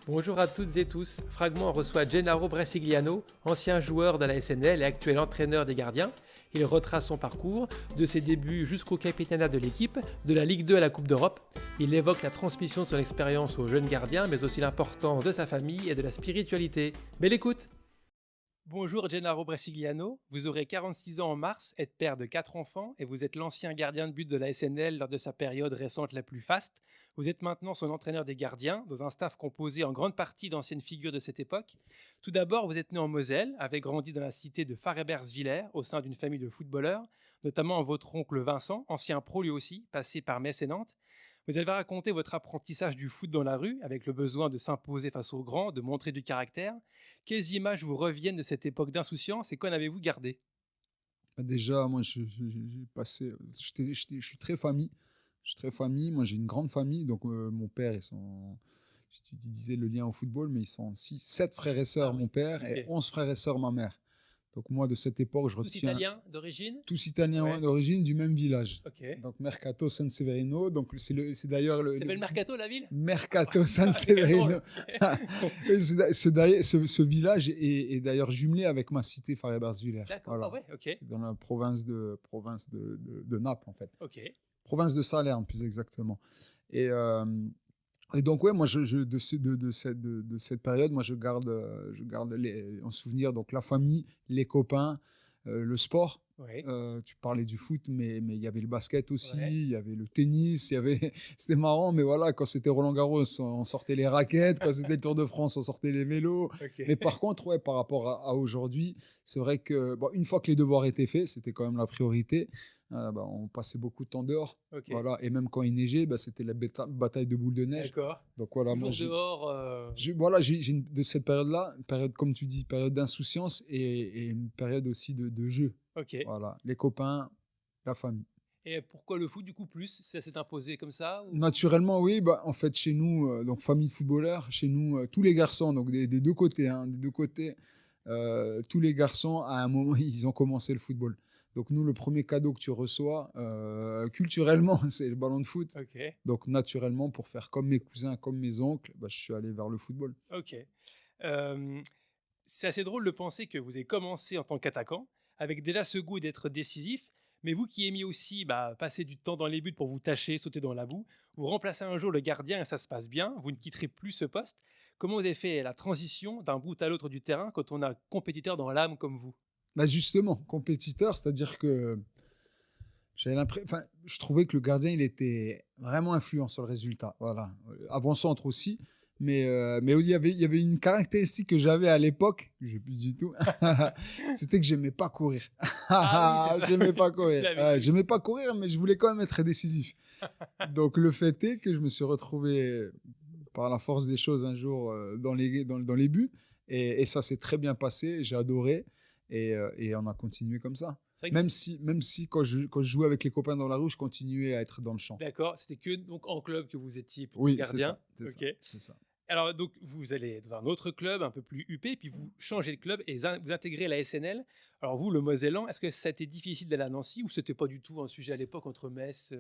Bonjour à toutes et tous. Fragment reçoit Gennaro Brasigliano, ancien joueur de la SNL et actuel entraîneur des gardiens. Il retrace son parcours, de ses débuts jusqu'au capitana de l'équipe, de la Ligue 2 à la Coupe d'Europe. Il évoque la transmission de son expérience aux jeunes gardiens, mais aussi l'importance de sa famille et de la spiritualité. Belle écoute! Bonjour Gennaro Brasigliano, vous aurez 46 ans en mars, êtes père de 4 enfants et vous êtes l'ancien gardien de but de la SNL lors de sa période récente la plus faste. Vous êtes maintenant son entraîneur des gardiens, dans un staff composé en grande partie d'anciennes figures de cette époque. Tout d'abord, vous êtes né en Moselle, avez grandi dans la cité de Farebersviller au sein d'une famille de footballeurs, notamment votre oncle Vincent, ancien pro lui aussi, passé par Metz et Nantes. Vous avez raconté votre apprentissage du foot dans la rue, avec le besoin de s'imposer face aux grands, de montrer du caractère. Quelles images vous reviennent de cette époque d'insouciance et qu'en avez-vous gardé? Bah, déjà, moi, j'ai passé, je suis très famille. Je suis très famille. Moi, j'ai une grande famille. Donc, mon père, tu disais le lien au football, mais ils sont 6, 7 frères et Ah sœurs, oui, mon père, et ok. 11 frères et sœurs, ma mère. Donc, moi, de cette époque, je Tous retiens italiens d'origine? tous italiens Ouais, d'origine du même village. ok. Donc, Mercato San Severino. Donc, c'est d'ailleurs Ça s'appelle Mercato la ville? Mercato San C'est quand même drôle. Severino. Et ce village est d'ailleurs jumelé avec ma cité Farebersviller. D'accord, ah Voilà. ouais, ok, C'est dans la province de Naples, en fait. ok. Province de Salerne, plus exactement. Et, euh, et donc, ouais, moi, de cette période, moi, je garde en souvenir donc, la famille, les copains, le sport. Ouais, Tu parlais du foot, mais il y avait le basket aussi, ouais, il y avait le tennis, c'était marrant, mais voilà, quand c'était Roland-Garros, on sortait les raquettes, quand c'était le Tour de France, on sortait les vélos. Mais ok. par contre, ouais, par rapport à aujourd'hui, c'est vrai que bon, une fois que les devoirs étaient faits, c'était quand même la priorité. Bah, on passait beaucoup de temps dehors, Ok, voilà, et même quand il neigeait, bah, c'était la bataille de boules de neige. d'accord. Donc voilà, moi Toujours dehors. voilà, de cette période-là, une période comme tu dis, période d'insouciance et une période aussi de jeu. Ok. Voilà, les copains, la famille. Et pourquoi le foot du coup plus? Ça s'est imposé comme ça ou... Naturellement, oui, bah, en fait, chez nous, donc famille de footballeurs, chez nous, tous les garçons, donc des deux côtés, hein, des deux côtés, tous les garçons, à un moment, ils ont commencé le football. Donc nous, le premier cadeau que tu reçois, culturellement, c'est le ballon de foot. Ok, Donc naturellement, pour faire comme mes cousins, comme mes oncles, bah, je suis allé vers le football. ok. Euh, c'est assez drôle de penser que vous avez commencé en tant qu'attaquant, avec déjà ce goût d'être décisif, mais vous qui aimiez aussi passer du temps dans les buts pour vous tâcher, sauter dans la boue, vous remplacez un jour le gardien et ça se passe bien, vous ne quitterez plus ce poste. Comment vous avez fait la transition d'un bout à l'autre du terrain quand on a un compétiteur dans l'âme comme vous? Bah justement, compétiteur, c'est-à-dire que j'avais l'impression, enfin, je trouvais que le gardien, il était vraiment influent sur le résultat. Voilà. Avant-centre aussi. Mais il y avait une caractéristique que j'avais à l'époque, que j'ai plus du tout, c'était que j'aimais pas courir. Ah oui, c'est ça, J'aimais oui, pas vous courir. l'avez dit. J'aimais pas courir, mais je voulais quand même être très décisif. Donc le fait est que je me suis retrouvé par la force des choses un jour dans les buts. Et ça s'est très bien passé, j'ai adoré. Et on a continué comme ça. C'est vrai que Même si quand je jouais avec les copains dans la rue, je continuais à être dans le champ. d'accord, c'était que donc en club que vous étiez plutôt Oui, c'est gardien. ça, c'est ça, Ok. c'est ça. Alors, donc, vous allez dans un autre club un peu plus huppé, puis vous changez de club et vous intégrez la SNL. Alors, vous, le Mosellan, est-ce que ça a été difficile d'aller à Nancy ou c'était pas du tout un sujet à l'époque entre Metz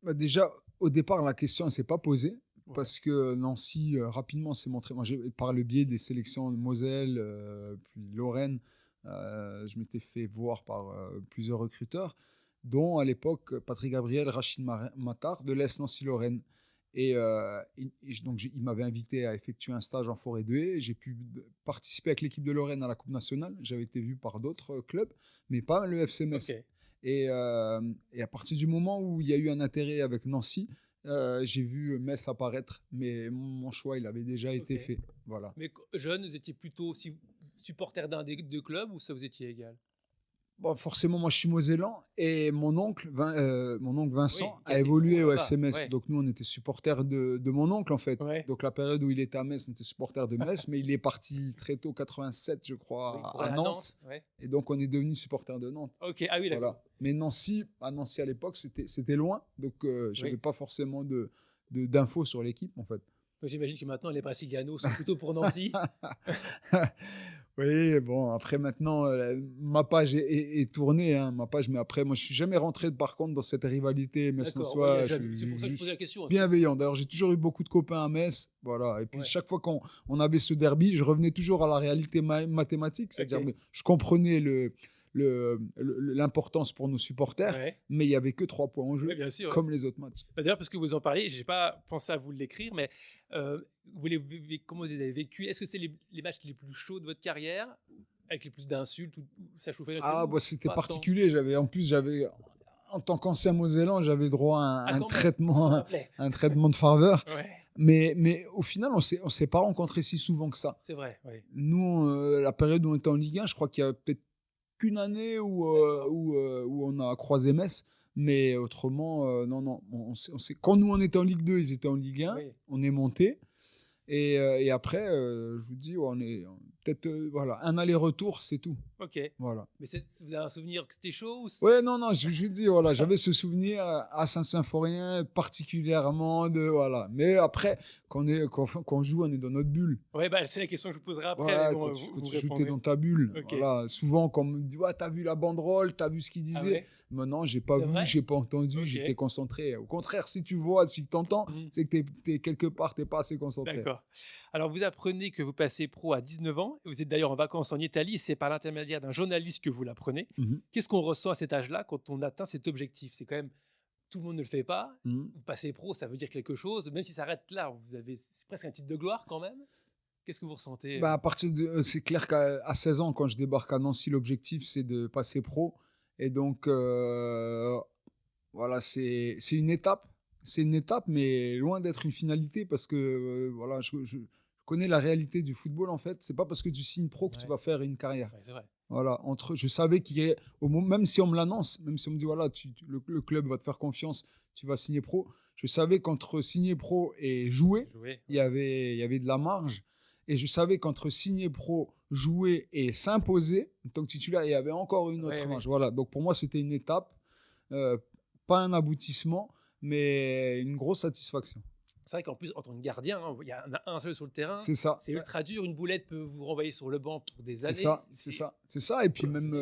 Bah déjà, au départ, la question ne s'est pas posée Ouais, parce que Nancy, rapidement, s'est montré. Moi, par le biais des sélections de Moselle, puis Lorraine, je m'étais fait voir par plusieurs recruteurs, dont à l'époque Patrick Gabriel, Rachid Matar de l'Est Nancy-Lorraine. Donc, il m'avait invité à effectuer un stage en forêt de haie. J'ai pu participer avec l'équipe de Lorraine à la Coupe nationale. J'avais été vu par d'autres clubs, mais pas le FC ok, Metz. Et à partir du moment où il y a eu un intérêt avec Nancy, j'ai vu Metz apparaître, mais mon choix, il avait déjà été ok. fait. Voilà. Mais jeune, vous étiez plutôt aussi supporter d'un des deux clubs ou ça vous étiez égal? Bon, forcément, moi, je suis mosellan et mon oncle Oui, Vincent qui a a été pro évolué au FC là-bas, Metz. ouais, Donc, nous, on était supporters de mon oncle, en fait. ouais. Donc, la période où il était à Metz, on était supporters de Metz, mais il est parti très tôt, 87, je Oui, crois, pour à aller à Nantes. Nantes, ouais. Et donc, on est devenus supporters de Nantes. Ok, ah oui, d'accord. Voilà. Mais Nancy à l'époque, c'était loin. Donc, j'avais Oui. pas forcément d'infos sur l'équipe, en fait. Donc, j'imagine que maintenant les Brasilianos sont plutôt pour Nancy. Oui, bon, après maintenant, ma page est tournée, hein, ma page, mais après, moi, je suis jamais rentré, par contre, dans cette rivalité D'accord, oui, Metz-Lensois. Je c'est suis pour ça que je posais juste la question, hein, bienveillant. D'ailleurs, j'ai toujours eu beaucoup de copains à Metz, voilà. Et puis, ouais, chaque fois qu'on avait ce derby, je revenais toujours à la réalité mathématique, c'est-à-dire, OK, je comprenais l'importance pour nos supporters, ouais, mais il y avait que 3 points en ouais, jeu, bien sûr, ouais. comme les autres matchs. Bah, d'ailleurs, parce que vous en parlez, j'ai pas pensé à vous l'écrire, mais vous les comment vous les avez vécus? Est-ce que c'est les matchs les plus chauds de votre carrière? Avec les plus d'insultes ou ça chauffait chez Ah, vous? bah, c'était Pas tant? particulier. En plus, en tant qu'ancien Mosellan, j'avais droit à Ah un quand même, ça me traitement, rappelait. un traitement de faveur. Ouais, Mais au final, on s'est pas rencontrés si souvent que ça. c'est vrai, oui. Nous, la période où on était en Ligue 1, je crois qu'il y a peut-être qu'une année D'accord, où on a croisé Metz. Mais autrement, non, non. Quand nous, on était en Ligue 2, ils étaient en Ligue 1. oui, On est monté. Et après, je vous dis, ouais, peut-être voilà, un aller-retour, c'est tout. OK. Voilà. Mais vous avez un souvenir que c'était chaud ou c Ouais, non, non, je dis, voilà, j'avais ce souvenir à Saint-Symphorien particulièrement de, voilà. Mais après, quand on joue, on est dans notre bulle. ouais, bah, c'est la question que je vous poserai après, mais Ouais, bon, vous quand vous tu joues, t'es répondrez. dans ta bulle. OK. Voilà. Souvent, quand on me dit, ouais, t'as vu la banderole, t'as vu ce qu'il Ah disait. ouais? Mais non, j'ai pas C'est vu, vrai? j'ai pas entendu, OK. j'étais concentré. Au contraire, si tu vois, si tu entends, Mmh. c'est que t'es quelque part, t'es pas assez concentré. D'accord. Alors, vous apprenez que vous passez pro à 19 ans. Vous êtes d'ailleurs en vacances en Italie et c'est par l'intermédiaire d'un journaliste que vous l'apprenez. Mhm. Qu'est-ce qu'on ressent à cet âge-là quand on atteint cet objectif? C'est quand même tout le monde ne le fait pas. Mhm. Vous passez pro, ça veut dire quelque chose. Même si ça arrête là, c'est presque un titre de gloire quand même. Qu'est-ce que vous ressentez? Bah, à partir de, c'est clair qu'à 16 ans, quand je débarque à Nancy, l'objectif, c'est de passer pro. Et donc, voilà, c'est une étape. C'est une étape, mais loin d'être une finalité parce que voilà, je connais la réalité du football en fait. C'est pas parce que tu signes pro que tu Ouais, vas faire une carrière. ouais, c'est vrai. Voilà, je savais qu'il y ait, même si on me l'annonce, même si on me dit voilà, le club va te faire confiance, tu vas signer pro. Je savais qu'entre signer pro et jouer, Jouer, il y ouais. avait, il y avait de la marge. Et je savais qu'entre signer pro, jouer et s'imposer, en tant que titulaire, il y avait encore une Ouais, autre ouais. marge. Voilà, donc pour moi, c'était une étape. Euh, Pas un aboutissement, mais une grosse satisfaction. C'est vrai qu'en plus, en tant que gardien, hein, il y en a un seul sur le terrain. C'est ça, C'est ultra dur. Une boulette peut vous renvoyer sur le banc pour des c'est années. ça, c'est ça, c'est ça. Et puis même,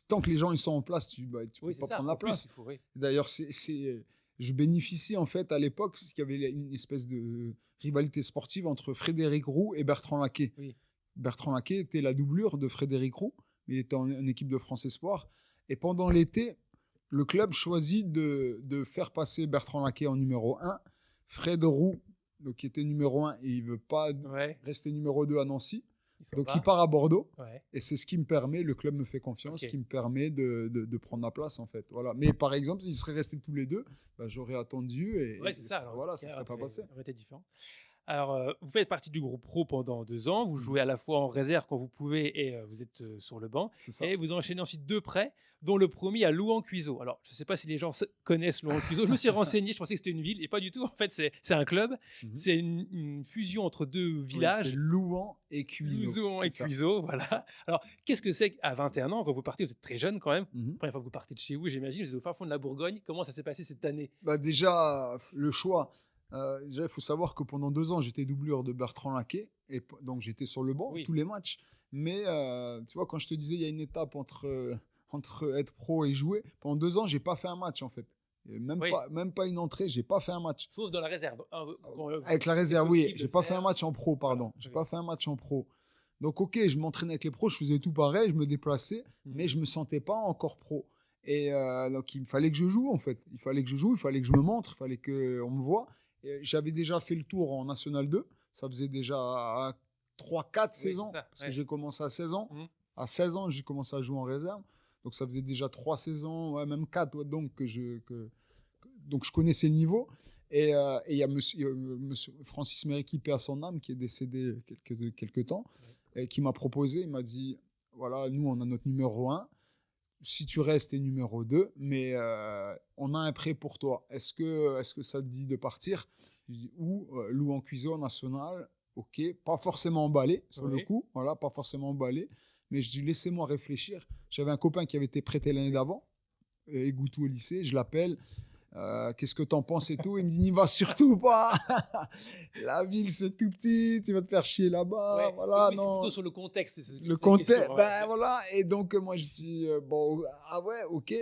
tant que les gens ils sont en place, tu peux Oui, c'est pas ça. prendre En la plus, place. il faut. Oui. D'ailleurs, je bénéficie en fait à l'époque, parce qu'il y avait une espèce de rivalité sportive entre Frédéric Roux et Bertrand Laquet. Oui. Bertrand Laquet était la doublure de Frédéric Roux. Il était en équipe de France Espoir. Et pendant l'été, le club choisit de faire passer Bertrand Laquet en numéro 1. Fred Roux, donc, qui était numéro 1, et il ne veut pas Ouais. rester numéro 2 à Nancy. Il s'en Donc il va. part à Bordeaux. Ouais. Et c'est ce qui me permet, le club me fait confiance, Ok. qui me permet de prendre la place en fait. Voilà. Mais par exemple, s'ils seraient restés tous les deux, bah, j'aurais attendu Ouais, et c'est ça. Alors, voilà, qui ça ne serait pas passé. aurait été différent. Alors, vous faites partie du groupe pro pendant 2 ans. Vous Mhm. jouez à la fois en réserve quand vous pouvez et vous êtes sur le banc. C'est ça. Et vous enchaînez ensuite 2 prêts, dont le premier à Louan-Cuiseaux. Alors, je ne sais pas si les gens connaissent Louan-Cuiseaux. Je me suis renseigné, je pensais que c'était une ville, et pas du tout. En fait, c'est un club. Mhm. C'est une fusion entre 2 Oui, c'est villages. Louan et Cuiseaux. Louzon et C'est ça. Cuiseaux, voilà. Alors, qu'est-ce que c'est qu'à 21 ans, quand vous partez, vous êtes très jeune quand même. Mhm. Première fois que vous partez de chez vous, j'imagine, vous êtes au fin fond de la Bourgogne. Comment ça s'est passé cette année? Bah déjà, le choix. Déjà, il faut savoir que pendant 2 ans, j'étais doublure de Bertrand Laquet. Et donc, j'étais sur le banc, Oui, tous les matchs. Mais tu vois, quand je te disais, il y a une étape entre être pro et jouer. Pendant 2 ans, j'ai pas fait un match, en fait. Et oui. même pas une entrée, j'ai pas fait un match. Sauf dans la réserve. Hein, quand, Avec la c'est réserve, oui. possible de J'ai le pas fait un faire. match en pro, Voilà, pardon. J'ai oui. pas fait un match en pro. Donc, ok, je m'entraînais avec les pros, je faisais tout pareil, je me déplaçais, mais je me sentais pas encore pro. Et donc, il fallait que je joue, en fait. Il fallait que je joue, il fallait que je me montre, il fallait qu'on me voit. J'avais déjà fait le tour en National 2. Ça faisait déjà 3-4 Oui, c'est saisons, ça. parce que Ouais. j'ai commencé à 16 ans. Mhm. À 16 ans, j'ai commencé à jouer en réserve. Donc, ça faisait déjà 3 saisons, ouais, même 4, ouais, donc, donc je connaissais le niveau. Et il y a monsieur Francis Mériqui, paix à son âme, qui est décédé quelques temps, et qui m'a proposé, il m'a dit, voilà, nous, on a notre numéro 1. Si tu restes, t'es numéro 2, mais on a un prêt pour toi. Est-ce que ça te dit de partir? Je dis, ou Louan-Cuiseaux national, ok, pas forcément emballé sur le Oui. coup, voilà, pas forcément emballé, mais je dis, laissez-moi réfléchir. J'avais un copain qui avait été prêté l'année d'avant, Egoutou au lycée, je l'appelle. Qu'est-ce que t'en penses et tout. Il me dit, n'y va surtout pas. La ville, c'est tout petit, tu vas te faire chier là-bas. Ouais. Voilà, Oui, c'est non. plutôt sur le contexte. C'est Le la contexte, question, ben voilà. Et donc, moi, je dis, bon, ah ouais, ok,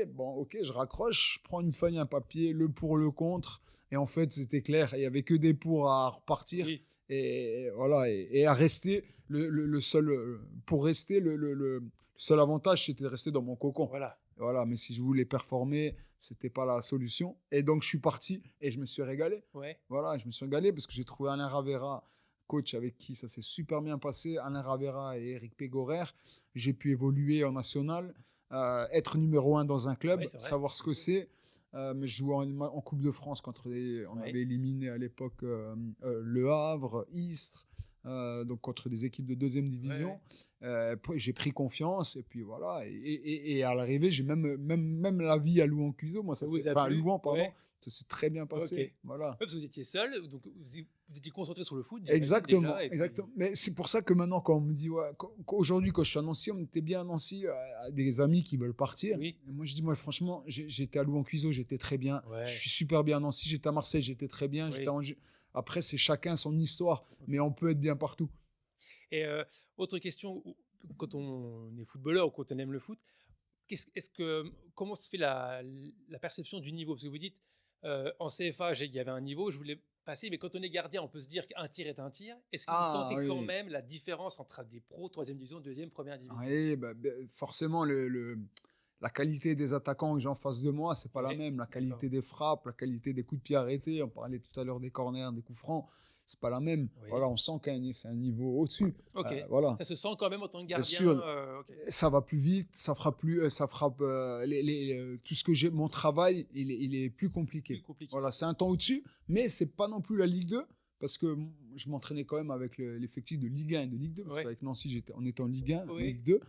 je raccroche, je prends une feuille, un papier, le pour, le contre. Et en fait, c'était clair, il n'y avait que des pour à repartir. Oui, Et voilà, et à rester, le seul, pour rester, le seul avantage, c'était de rester dans mon cocon. voilà. Voilà, mais si je voulais performer, c'était pas la solution. Et donc, je suis parti et je me suis régalé. Ouais. Voilà, je me suis régalé parce que j'ai trouvé Alain Ravera, coach avec qui ça s'est super bien passé. Alain Ravera et Eric Pégorer. J'ai pu évoluer en national, être numéro 1 dans un club, Ouais, c'est vrai. savoir ce que c'est. Mais je jouais en Coupe de France contre on Ouais. avait éliminé à l'époque Le Havre, Istres, donc contre des équipes de deuxième division. J'ai pris confiance et puis voilà. Et à l'arrivée, j'ai même la vie à Louan-Cuiseaux, moi, Ça ça vous s'est, a enfin, plu? Louan, pardon, Ouais. ça s'est très bien Ok. passé. Ouais, Voilà. parce que vous étiez seul, donc vous étiez concentré sur le foot, j'imagine, Exactement, déjà, et puis- exactement. Mais c'est pour ça que maintenant, quand on me dit, ouais, aujourd'hui, quand je suis à Nancy, on était bien à Nancy, des amis qui veulent partir. Oui. Et moi, je dis, moi, franchement, j'étais à Louan-Cuiseaux, j'étais très bien. Ouais. Je suis super bien à Nancy, j'étais à Marseille, j'étais très bien. Oui. J'étais à Angers. Après, c'est chacun son histoire, mais on peut être bien partout. Et autre question, quand on est footballeur ou quand on aime le foot, comment se fait la perception du niveau? Parce que vous dites, en CFA, il y avait un niveau, je voulais passer, mais quand on est gardien, on peut se dire qu'un tir est un tir. Est-ce que vous Ah sentez quand oui, même la différence entre des pros, troisième division, deuxième, première division? oui, bah, forcément, la qualité des attaquants que j'ai en face de moi, c'est pas la Ouais, même. La d'accord. qualité des frappes, la qualité des coups de pied arrêtés, on parlait tout à l'heure des corners, des coups francs, c'est pas la même. Oui. Voilà, on sent c'est un niveau au-dessus. Ok. Voilà. Ça se sent quand même en tant que Bien gardien. sûr, Ok. ça va plus vite, ça frappe tout ce que j'ai, mon travail, il est plus compliqué. Plus compliqué. Voilà, c'est un temps au-dessus, mais c'est pas non plus la Ligue 2 parce que je m'entraînais quand même avec l'effectif de Ligue 1 et de Ligue 2 parce Ouais. qu'avec Nancy, on était en Ligue 1, en Oui. Ligue 2.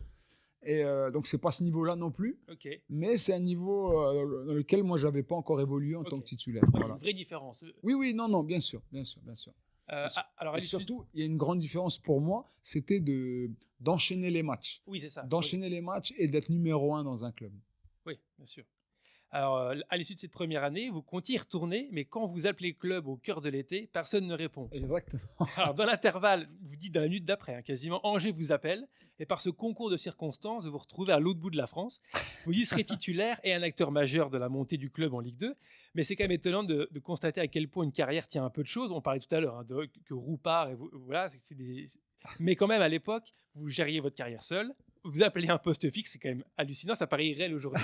Et donc, c'est pas ce niveau-là non plus, Ok. mais c'est un niveau dans lequel moi, j'avais pas encore évolué en tant Ok. que titulaire. Ouais, Voilà. une vraie différence. Oui, non, bien sûr, bien sûr, bien sûr. Alors, à Et l'issue- surtout, il y a une grande différence pour moi, c'était d'enchaîner les matchs. Oui, c'est ça. D'enchaîner les matchs et d'être numéro 1 dans un club. Oui, bien sûr. Alors, à l'issue de cette première année, vous comptiez y retourner, mais quand vous appelez le club au cœur de l'été, personne ne répond. Exactement. Alors, dans l'intervalle, vous dites dans la minute d'après, hein, quasiment, Angers vous appelle, et par ce concours de circonstances, vous vous retrouvez à l'autre bout de la France. Vous y serez titulaire et un acteur majeur de la montée du club en Ligue 2. Mais c'est quand même étonnant de constater à quel point une carrière tient un peu de choses. On parlait tout à l'heure hein, que Roux part, et voilà, mais quand même, à l'époque, vous gériez votre carrière seul. Vous appelez un poste fixe, c'est quand même hallucinant, ça paraît irréel aujourd'hui.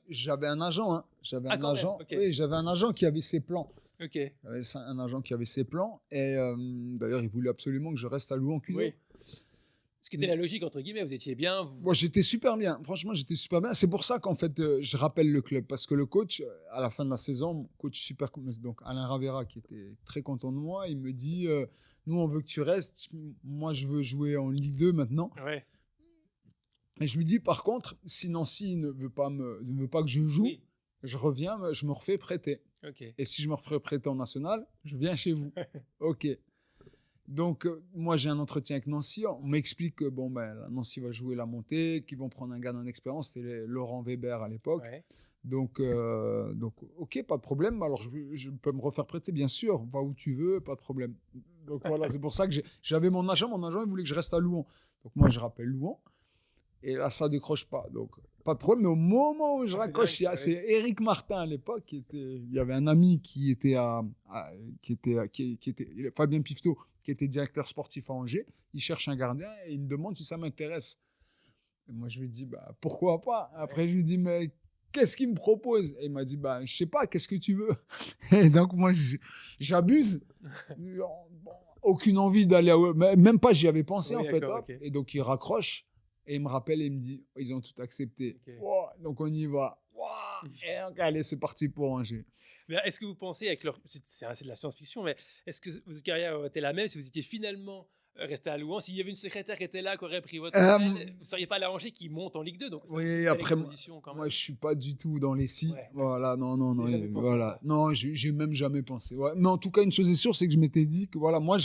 J'avais un agent, hein. Ah, quand même, ok. Oui, j'avais un agent qui avait ses plans. Ok. J'avais un agent qui avait ses plans. Et d'ailleurs, il voulait absolument que je reste à Louan-Cuiseaux. Oui. Ce qui était la logique, entre guillemets, vous étiez bien. Moi, j'étais super bien. Franchement, j'étais super bien. C'est pour ça qu'en fait, je rappelle le club. Parce que le coach, à la fin de la saison, mon coach super, donc Alain Ravera, qui était très content de moi, il me dit nous, on veut que tu restes. Moi, je veux jouer en Ligue 2 maintenant. Ouais. Et je lui dis, par contre, si Nancy ne veut pas que je joue, Oui. je reviens, je me refais prêter. Ok. Et si je me refais prêter en national, je viens chez vous. Ok. Donc, moi, j'ai un entretien avec Nancy. On m'explique que Nancy va jouer la montée, qu'ils vont prendre un gars d'expérience. C'était Laurent Weber à l'époque. Ouais. Donc, ok, pas de problème. Alors, je peux me refaire prêter, bien sûr. Va où tu veux, pas de problème. Donc, voilà, c'est pour ça que j'avais mon agent. Mon agent, il voulait que je reste à Louan. Donc, moi, je rappelle Louan. Et là, ça décroche pas. Donc, pas de problème. Mais au moment où je raccroche, c'est Éric Martin à l'époque. Il y avait un ami qui était Fabien Pifto, qui était directeur sportif à Angers. Il cherche un gardien et il me demande si ça m'intéresse. Et moi, je lui dis, pourquoi pas? Après, je lui dis, mais qu'est-ce qu'il me propose? Et il m'a dit, je sais pas, qu'est-ce que tu veux? Et donc, moi, j'abuse. Aucune envie d'aller même pas, j'y avais pensé, en fait. Okay. Et donc, il raccroche. Et il me rappelle et il me dit, ils ont tout accepté. Okay. Wow, donc on y va. Wow. Et donc, allez, c'est parti pour Angers. Mais est-ce que vous pensez, c'est de la science-fiction, mais est-ce que votre carrière aurait été la même si vous étiez finalement resté à Louan? S'il y avait une secrétaire qui était là, qui aurait pris votre appel, vous ne seriez pas allé à Angers qui monte en Ligue 2, donc oui, après, moi, je ne suis pas du tout dans les si. Ouais. Voilà, non. Voilà. Non, j'ai même jamais pensé. Ouais. Mais en tout cas, une chose est sûre, c'est que je m'étais dit que voilà, moi,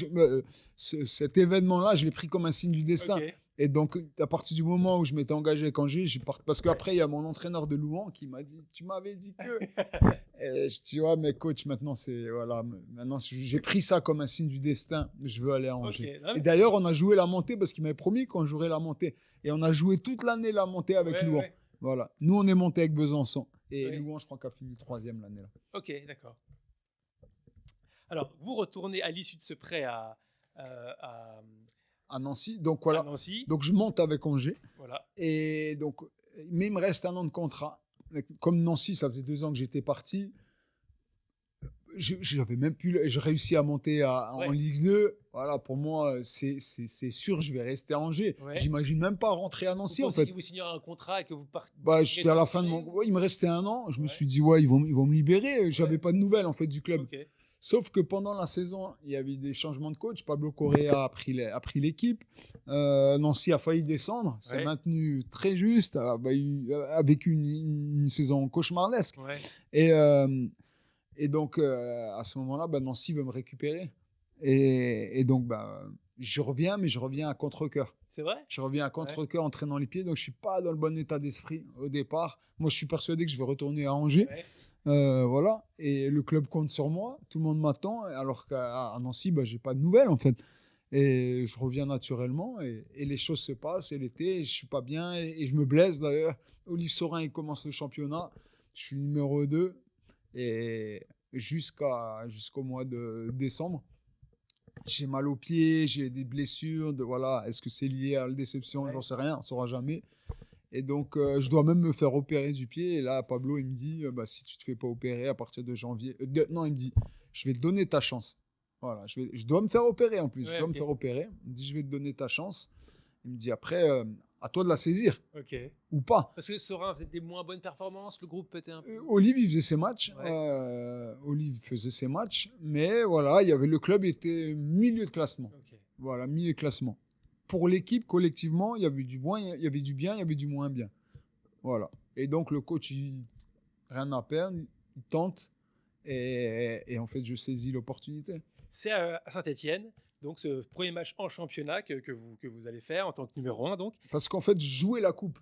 cet événement-là, je l'ai pris comme un signe du destin. Okay. Et donc, à partir du moment où je m'étais engagé avec Angers, parce qu'après, il y a mon entraîneur de Louan qui m'a dit, tu m'avais dit que. Et je dis, ouais, mais coach, maintenant, maintenant, j'ai pris ça comme un signe du destin. Je veux aller à Angers. Non, et d'ailleurs, on a joué la montée parce qu'il m'avait promis qu'on jouerait la montée. Et on a joué toute l'année la montée avec Louan. Ouais. Voilà. Nous, on est monté avec Besançon. Et Louan, je crois qu'a fini 3e l'année là. Ok, d'accord. Alors, vous retournez à l'issue de ce prêt à Nancy. Donc voilà. Nancy. Donc je monte avec Angers. Voilà. Et donc, mais il me reste un an de contrat. Comme Nancy, ça faisait 2 ans que j'étais parti. J'avais même plus. Je réussis à monter en Ligue 2. Voilà, pour moi, c'est sûr, je vais rester à Angers. Ouais. J'imagine même pas rentrer à Nancy en fait. Vous signerez un contrat et que vous partez. J'étais à la fin de mon. Ouais, il me restait un an. Je me suis dit ils vont me libérer. J'avais pas de nouvelles en fait du club. Okay. Sauf que pendant la saison, il y avait des changements de coach. Pablo Correa a pris l'équipe. Nancy a failli descendre. C'est maintenu très juste, avec une saison cauchemardesque. Ouais. Et donc, à ce moment-là, Nancy veut me récupérer. Et donc, je reviens, mais je reviens à contre-cœur. C'est vrai ? Je reviens à contre-cœur en traînant les pieds. Donc, je ne suis pas dans le bon état d'esprit au départ. Moi, je suis persuadé que je vais retourner à Angers. Ouais. Voilà, et le club compte sur moi, tout le monde m'attend, alors qu'à Nancy, j'ai pas de nouvelles en fait. Et je reviens naturellement, et les choses se passent, et l'été, je suis pas bien, et je me blesse d'ailleurs. Olive Saurin, il commence le championnat, je suis numéro 2, et jusqu'au mois de décembre, j'ai mal aux pieds, j'ai des blessures, voilà, est-ce que c'est lié à la déception, j'en sais rien, on saura jamais. Et donc, je dois même me faire opérer du pied. Et là, Pablo, il me dit, si tu ne te fais pas opérer à partir de janvier... non, il me dit, je vais te donner ta chance. Voilà, je dois me faire opérer en plus. Je dois me faire opérer. Il me dit, je vais te donner ta chance. Il me dit, après, à toi de la saisir. Ou pas. Parce que Saurin faisait des moins bonnes performances, le groupe était un peu... Olive, il faisait ses matchs. Olive faisait ses matchs. Mais voilà, le club était milieu de classement. Voilà, milieu de classement. Pour l'équipe, collectivement, il y avait du bien, il y avait du moins bien. Voilà. Et donc, le coach, rien à perdre, il tente. Et en fait, je saisis l'opportunité. C'est à Saint-Étienne, donc ce premier match en championnat que vous allez faire en tant que numéro 1. Donc. Parce qu'en fait, je jouais la coupe.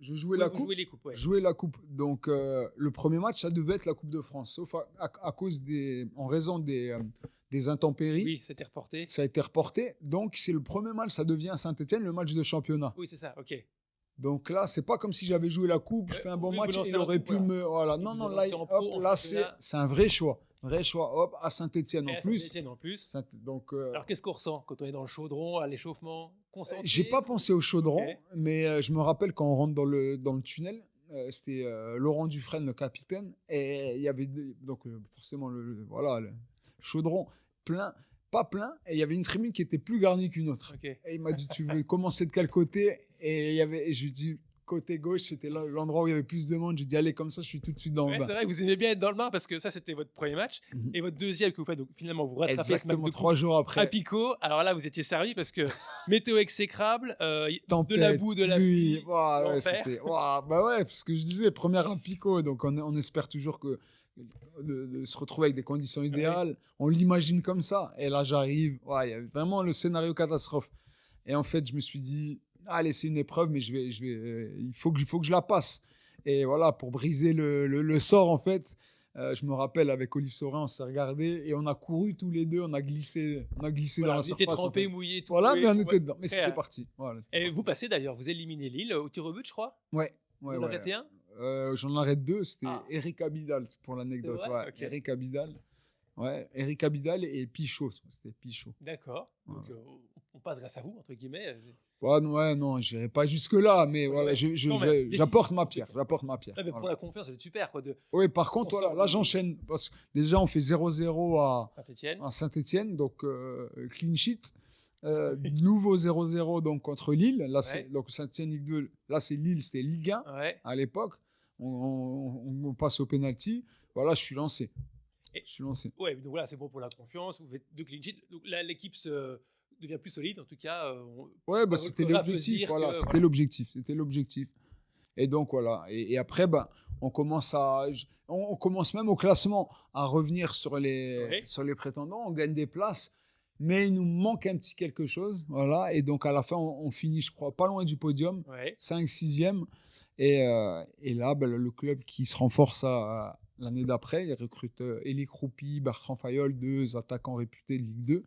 Jouez les coupes, Jouer la coupe. Donc, le premier match, ça devait être la Coupe de France. Sauf en raison des intempéries. Oui, c'était reporté. Ça a été reporté. Donc, c'est le premier match, ça devient Saint-Étienne, le match de championnat. Oui, c'est ça, ok. Donc là, c'est pas comme si j'avais joué la coupe, je fais un bon match, il aurait pu me... Voilà. Non, là, c'est un vrai choix. Vrai choix, hop, à Saint-Étienne en plus. Saint-Étienne en plus. Donc, alors, qu'est-ce qu'on ressent quand on est dans le chaudron, à l'échauffement, concentré? J'ai pas pensé au chaudron, mais je me rappelle quand on rentre dans le tunnel, c'était Laurent Dufresne, le capitaine, et il y avait forcément le chaudron plein, pas plein, et il y avait une tribune qui était plus garnie qu'une autre. Et il m'a dit, tu veux commencer de quel côté? Et je lui ai dit, côté gauche, c'était l'endroit où il y avait plus de monde. J'ai dit, allez, comme ça, je suis tout de suite dans le bain. C'est vrai que vous aimez bien être dans le bain parce que ça, c'était votre premier match. Et votre deuxième que vous faites, donc finalement, vous rattrapez exactement 3 jours après. À Pico. Alors là, vous étiez servi parce que météo exécrable, de la boue, de la pluie. Parce que je disais, première à Pico, donc on espère toujours de se retrouver avec des conditions idéales. On l'imagine comme ça. Et là, j'arrive. Il y a vraiment le scénario catastrophe. Et en fait, je me suis dit, allez, c'est une épreuve, mais il faut que je la passe. Et voilà, pour briser le sort, en fait, je me rappelle, avec Olive Saurin, on s'est regardé et on a couru tous les deux, on a glissé dans la surface. Vous étiez trempés, mouillés, tout. Voilà, mais on était dedans. Mais c'était parti. Voilà, et vous passez d'ailleurs, vous éliminez Lille au tir au but, je crois. Ouais. Vous en arrêtez un? J'en arrête 2, c'était Eric Abidal, pour l'anecdote. Eric Abidal. Ouais, Eric Abidal et Pichot. C'était Pichot. D'accord. Donc, on passe grâce à vous, entre guillemets. Non, je n'irai pas jusque-là, mais j'apporte ma pierre. Mais pour la confiance, c'est super. Oui, par contre, là, j'enchaîne. Parce que déjà, on fait 0-0 à Saint-Étienne, donc clean sheet. Nouveau 0-0 donc, contre Lille. Là, donc Saint-Étienne Ligue 2. Là, c'est Lille, c'était Ligue 1 à l'époque. On passe au penalty. Voilà, je suis lancé. Ouais, donc voilà, c'est bon pour la confiance. Vous faites 2 clean sheets. Donc là, l'équipe devient plus solide, en tout cas. C'était l'objectif. C'était l'objectif. Et donc voilà. Et après, on commence même au classement à revenir sur les prétendants. On gagne des places. mais il nous manque un petit quelque chose. Voilà. Et donc, à la fin, on finit, je crois, pas loin du podium, Ouais. 5, 6e. Et là, ben, le club qui se renforce l'année d'après, il recrute Elie Kroupi, Bertrand Fayol, 2 attaquants réputés de Ligue 2.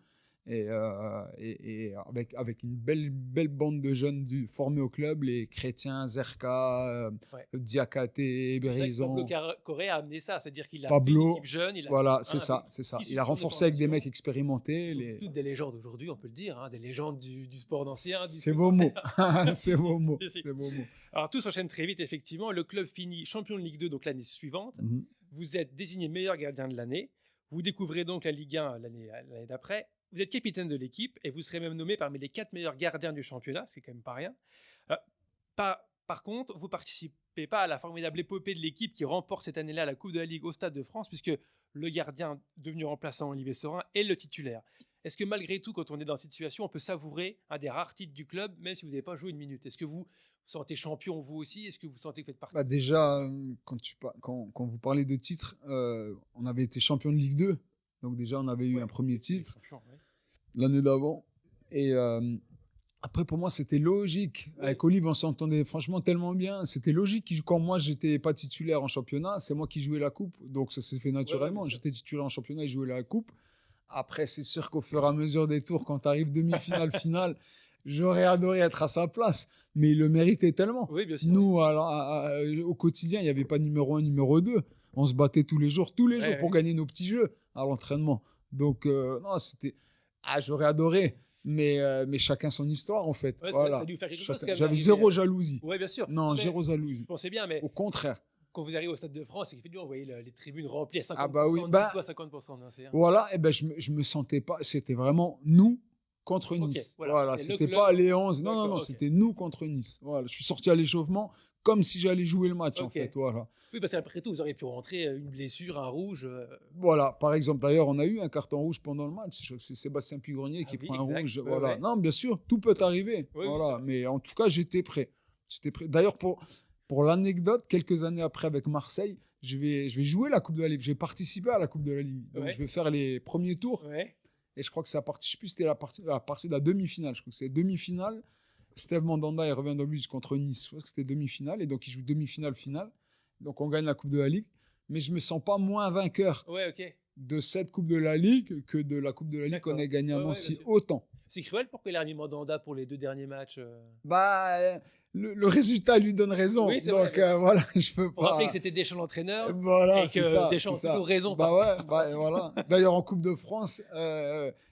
Et avec une belle bande de jeunes formés au club, les Chrétiens, Zerka, Ouais. Diakhaté, C'est vrai que Pablo Berison, Correa a amené ça, c'est-à-dire qu'il a fait une Pablo. équipe jeune, il a Voilà, c'est avec ça, c'est ça. 6 Il a centres de renforcé avec des formation, mecs expérimentés. qui sont toutes des légendes aujourd'hui, on peut le dire, hein, des légendes du sport d'ancien, du C'est foot vos mots. français. C'est Si, vos mots. si, si. C'est vos mots. Alors tout s'enchaîne très vite, effectivement. Le club finit champion de Ligue 2 donc l'année suivante. Mhm. Vous êtes désigné meilleur gardien de l'année. Vous découvrez donc la Ligue 1 l'année d'après. Vous êtes capitaine de l'équipe et vous serez même nommé parmi les 4 meilleurs gardiens du championnat, c'est quand même pas rien. Euh, par contre, vous participez pas à la formidable épopée de l'équipe qui remporte cette année-là la Coupe de la Ligue au Stade de France, puisque le gardien devenu remplaçant Olivier Saurin est le titulaire. Est-ce que malgré tout, quand on est dans cette situation, on peut savourer un des rares titres du club, même si vous n'avez pas joué une minute? Est-ce que vous vous sentez champion vous aussi? Est-ce que vous sentez que vous faites partie Bah de déjà, quand vous parlez de titres, on avait été champion de Ligue 2. Donc déjà, on avait eu Ouais, un premier les titre champions, ouais. l'année d'avant. Et après, pour moi, c'était logique. Ouais. Avec Olive, on s'entendait franchement tellement bien. C'était logique. Quand moi, j'étais pas titulaire en championnat, c'est moi qui jouais la coupe. Donc ça s'est fait naturellement. bien sûr. J'étais titulaire en championnat et je jouais la coupe. Après, c'est sûr qu'au fur et à mesure des tours, quand tu arrives demi-finale, finale, j'aurais adoré être à sa place. Mais il le méritait tellement. Oui, bien sûr. Nous, au quotidien, il n'y avait pas numéro 1, numéro 2. On se battait tous les jours pour Ouais. gagner nos petits jeux à l'entraînement. Donc, non, c'était. Ah, j'aurais adoré. Mais chacun son histoire, en fait. Ouais, ça Voilà. a dû faire quelque chose quand même J'avais d'arriver, zéro jalousie. Oui, bien sûr. Non, Mais zéro je jalousie. pensais bien, mais Au contraire. quand vous arrivez au Stade de France, c'est qu'effectivement, vous voyez les tribunes remplies à 50%, Ah bah oui, 10 bah, ou à 50%. Non, c'est voilà, et ben je me sentais pas. C'était vraiment nous contre Ok, Nice. voilà. Voilà, C'était le c'était club. pas les 11. Non, non, D'accord, non, ok. c'était nous contre Nice. Voilà, je suis sorti à l'échauffement comme si j'allais jouer le match, en Ok. fait. Voilà. Oui, parce qu'après tout, vous auriez pu rentrer une blessure, un rouge. Voilà, par exemple, d'ailleurs, on a eu un carton rouge pendant le match. Je crois que c'est Sébastien Pugrenier Ah qui oui, prend un exact. rouge. Ouais, Voilà. ouais. Non, bien sûr, tout peut arriver. Oui, oui, Voilà. c'est vrai. Mais en tout cas, j'étais prêt. J'étais prêt. D'ailleurs, pour l'anecdote, quelques années après avec Marseille, je vais jouer la Coupe de la Ligue. Je vais participer à la Coupe de la Ligue. Donc, Ouais. je vais faire les premiers tours. Ouais. Et je crois que c'est je sais plus, c'était à partir de la demi-finale. Je crois que c'est demi-finale. Steve Mandanda, il revient dans le but contre Nice. Je crois que c'était demi-finale. Et donc, il joue demi-finale, finale. Donc, on gagne la Coupe de la Ligue. Mais je me sens pas moins vainqueur Ouais, ok. de cette Coupe de la Ligue que de la Coupe de la Ligue D'accord. qu'on ait gagné à Ouais, ouais, Nancy bien sûr. autant. C'est cruel pour qu'il ait remis Mandanda pour les 2 derniers matchs. Bah, le résultat lui donne raison. Oui, c'est Donc, vrai, mais- voilà, je peux Pour rappeler pas. que c'était Deschamps l'entraîneur Voilà, et c'est que ça. Deschamps a c'est toujours ça. raison. Bah par ouais, principe. voilà. D'ailleurs, en Coupe de France,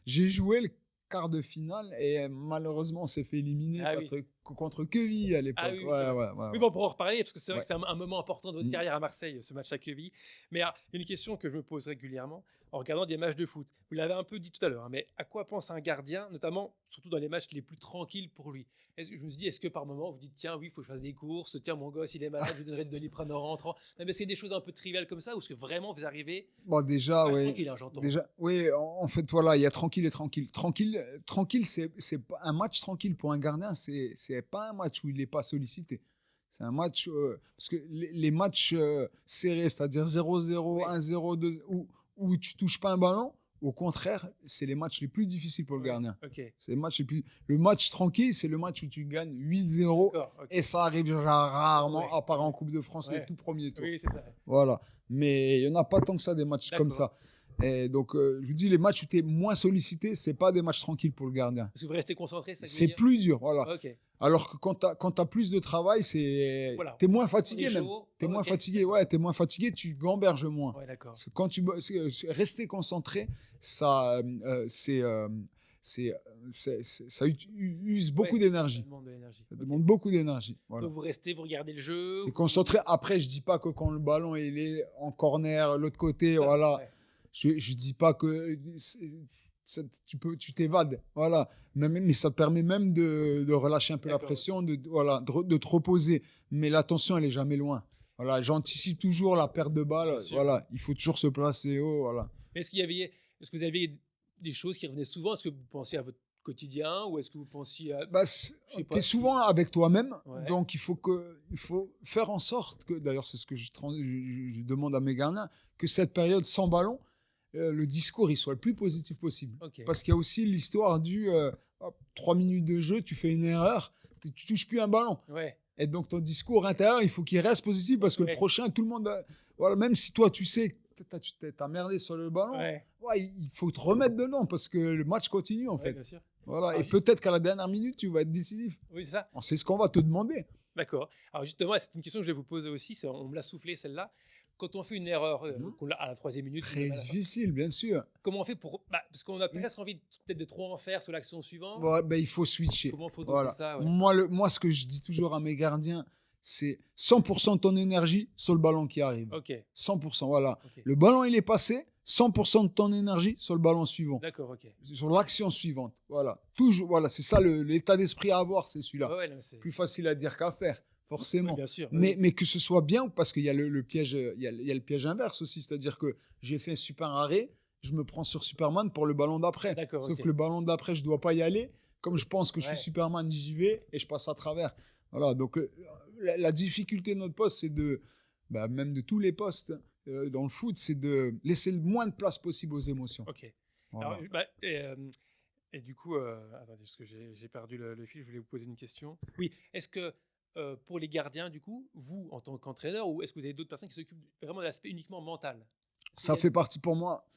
j'ai joué le quart de finale et malheureusement, on s'est fait éliminer Ah oui. contre Quevilly à l'époque. Ah oui, c'est ouais, vrai. ouais, ouais, Oui, ouais. bon, on pourra en reparler parce que c'est vrai Ouais. que c'est un moment important de votre Mm. carrière à Marseille, ce match à Quevilly. Mais il y a une question que je me pose régulièrement en regardant des matchs de foot. Vous l'avez un peu dit tout à l'heure, hein, mais à quoi pense un gardien, notamment, surtout dans les matchs les plus tranquilles pour lui? Je me suis dit, est-ce que par moment vous dites, tiens, oui, il faut que je fasse des courses, tiens, mon gosse, il est malade, je lui donnerai de Doliprane en rentrant. Non, mais c'est des choses un peu triviales comme ça, ou est-ce que vraiment vous arrivez. Bon, déjà, Match oui. tranquille, hein, j'entends. Déjà, oui, en fait, voilà, il y a tranquille et tranquille. Tranquille, c'est pas un match tranquille pour un gardien, c'est pas un match où il n'est pas sollicité. C'est un match, parce que les matchs serrés, c'est-à-dire 0-0, Oui. 1-0, 2, où tu touches pas un ballon, au contraire, c'est les matchs les plus difficiles pour le Ouais, gardien. Ok. C'est les matchs les plus. Le match tranquille, c'est le match où tu gagnes 8-0, D'accord. ok. et ça arrive genre rarement, Ouais. à part en Coupe de France, Ouais. les tout premiers tours. Oui, c'est ça. Voilà. Mais il n'y en a pas tant que ça, des matchs comme D'accord. ça. Et donc, je vous dis, les matchs où tu es moins sollicité, c'est pas des matchs tranquilles pour le gardien. Parce que vous restez concentré, ça que vous C'est voulez dire plus dur, voilà. Ok. Alors que quand tu as plus de travail, Voilà. t'es moins On fatigué est même. chaud. T'es moins Ok. fatigué, ouais, t'es moins fatigué, tu gamberges moins. Ouais, d'accord. Parce que quand rester concentré, ça, ça use beaucoup Ouais, Ça d'énergie. demande de l'énergie. Ça Ok. demande beaucoup d'énergie. Voilà. Donc vous restez, vous regardez le jeu. T'es vous- concentré. Après, je dis pas que quand le ballon il est en corner, l'autre côté, Ça, voilà. ouais. Je dis pas que tu t'évades, voilà. Mais ça te permet même de relâcher un peu la D'accord. pression, voilà, de te reposer. Mais l'attention, elle est jamais loin. Voilà, j'anticipe toujours la perte de balle. Bien sûr. Voilà, il faut toujours se placer haut, voilà. Mais est-ce que vous aviez des choses qui revenaient souvent? Est-ce que vous pensiez à votre quotidien ou est-ce que vous pensiez à. Bah, Je sais pas. tu es souvent avec toi-même, Ouais. donc il faut faire en sorte que, d'ailleurs c'est ce que je demande à mes gardiens, que cette période sans ballon, le discours il soit le plus positif possible. Ok. Parce qu'il y a aussi l'histoire du 3 minutes de jeu, tu fais une erreur, tu touches plus un ballon. Ouais. Et donc ton discours intérieur, il faut qu'il reste positif parce que le prochain, tout le monde, voilà, même si toi tu sais que tu t'as merdé sur le ballon, il faut te remettre dedans parce que le match continue en fait. Bien sûr. Voilà. Alors, et peut-être qu'à la dernière minute, tu vas être décisif. Oui, c'est ça. C'est ce qu'on va te demander. D'accord. Alors justement, c'est une question que je vais vous poser aussi. On me l'a soufflé celle-là. Quand on fait une erreur à la 3e minute, très difficile, bien sûr. Comment on fait pour parce qu'on a presque envie peut-être de trop en faire sur l'action suivante. Il faut switcher. Comment faut doser ça Moi, ce que je dis toujours à mes gardiens, c'est 100% de ton énergie sur le ballon qui arrive. 100%, voilà. Le ballon, il est passé, 100% de ton énergie sur le ballon suivant. D'accord, ok. Sur l'action suivante, voilà. Toujours, voilà, c'est ça l'état d'esprit à avoir, c'est celui-là. Plus facile à dire qu'à faire. Forcément, bien sûr, mais que ce soit bien, parce qu'il y a le piège, il y a le piège inverse aussi, c'est-à-dire que j'ai fait un super arrêt, je me prends sur Superman pour le ballon d'après. Sauf que le ballon d'après, je dois pas y aller. Comme je pense que je suis Superman, j'y vais et je passe à travers. Voilà, donc la difficulté de notre poste, c'est même de tous les postes dans le foot, c'est de laisser le moins de place possible aux émotions. Ok. Voilà. Alors, et du coup, attendez, parce que j'ai perdu le fil, je voulais vous poser une question. Oui, est-ce que pour les gardiens, du coup, vous, en tant qu'entraîneur, ou est-ce que vous avez d'autres personnes qui s'occupent vraiment de l'aspect uniquement mental? Ça fait partie pour moi.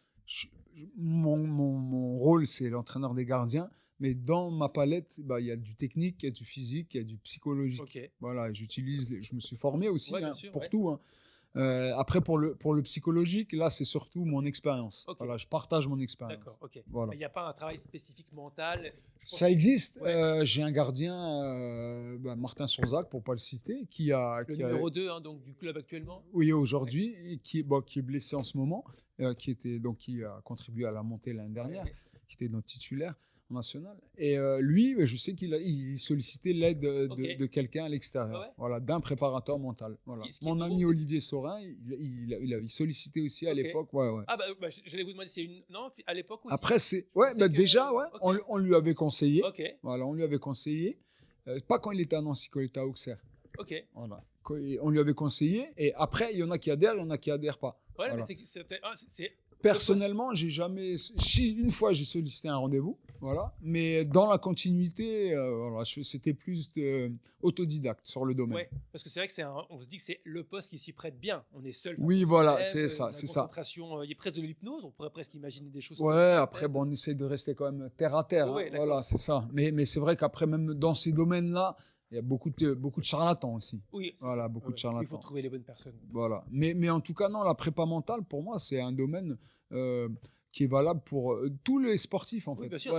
Mon rôle, c'est l'entraîneur des gardiens. Mais dans ma palette, il y a du technique, il y a du physique, il y a du psychologique. Voilà, je me suis formé aussi pour tout. Après, pour le psychologique, là, c'est surtout mon expérience. Voilà, je partage mon expérience. D'accord, ok. Voilà. Il n'y a pas un travail spécifique mental? Ça existe. J'ai un gardien, Martin Sourzac, pour ne pas le citer, qui a... numéro 2 donc, du club actuellement? Oui, aujourd'hui, qui est blessé en ce moment, qui a contribué à la montée l'année dernière, qui était notre titulaire national. Et lui, je sais qu'il sollicitait l'aide de quelqu'un à l'extérieur, voilà, d'un préparateur mental. Voilà. Mon ami Olivier Saurin, il sollicitait aussi à l'époque. Ah j'allais vous demander, c'est une... Non, à l'époque aussi. Après, déjà, on lui avait conseillé. Voilà, on lui avait conseillé. Pas quand il était à Nancy, quand il était à Auxerre. Voilà. On lui avait conseillé. Et après, il y en a qui adhèrent, il y en a qui adhèrent pas. Voilà, voilà. Mais personnellement, j'ai jamais... une fois, j'ai sollicité un rendez-vous, voilà, mais dans la continuité, c'était plus autodidacte sur le domaine. Ouais, parce que c'est vrai que on se dit que c'est le poste qui s'y prête bien. On est seul. Oui, voilà, c'est ça, c'est ça. Il y a presque de l'hypnose, on pourrait presque imaginer des choses. Ouais, après, on essaye de rester quand même terre à terre. Voilà, c'est ça. Mais c'est vrai qu'après, même dans ces domaines-là, il y a beaucoup de charlatans aussi. Oui, voilà, beaucoup de charlatans. Il faut trouver les bonnes personnes. Voilà. Mais en tout cas, non, la prépa mentale, pour moi, c'est un domaine qui est valable pour tous les sportifs, en fait. Bien sûr,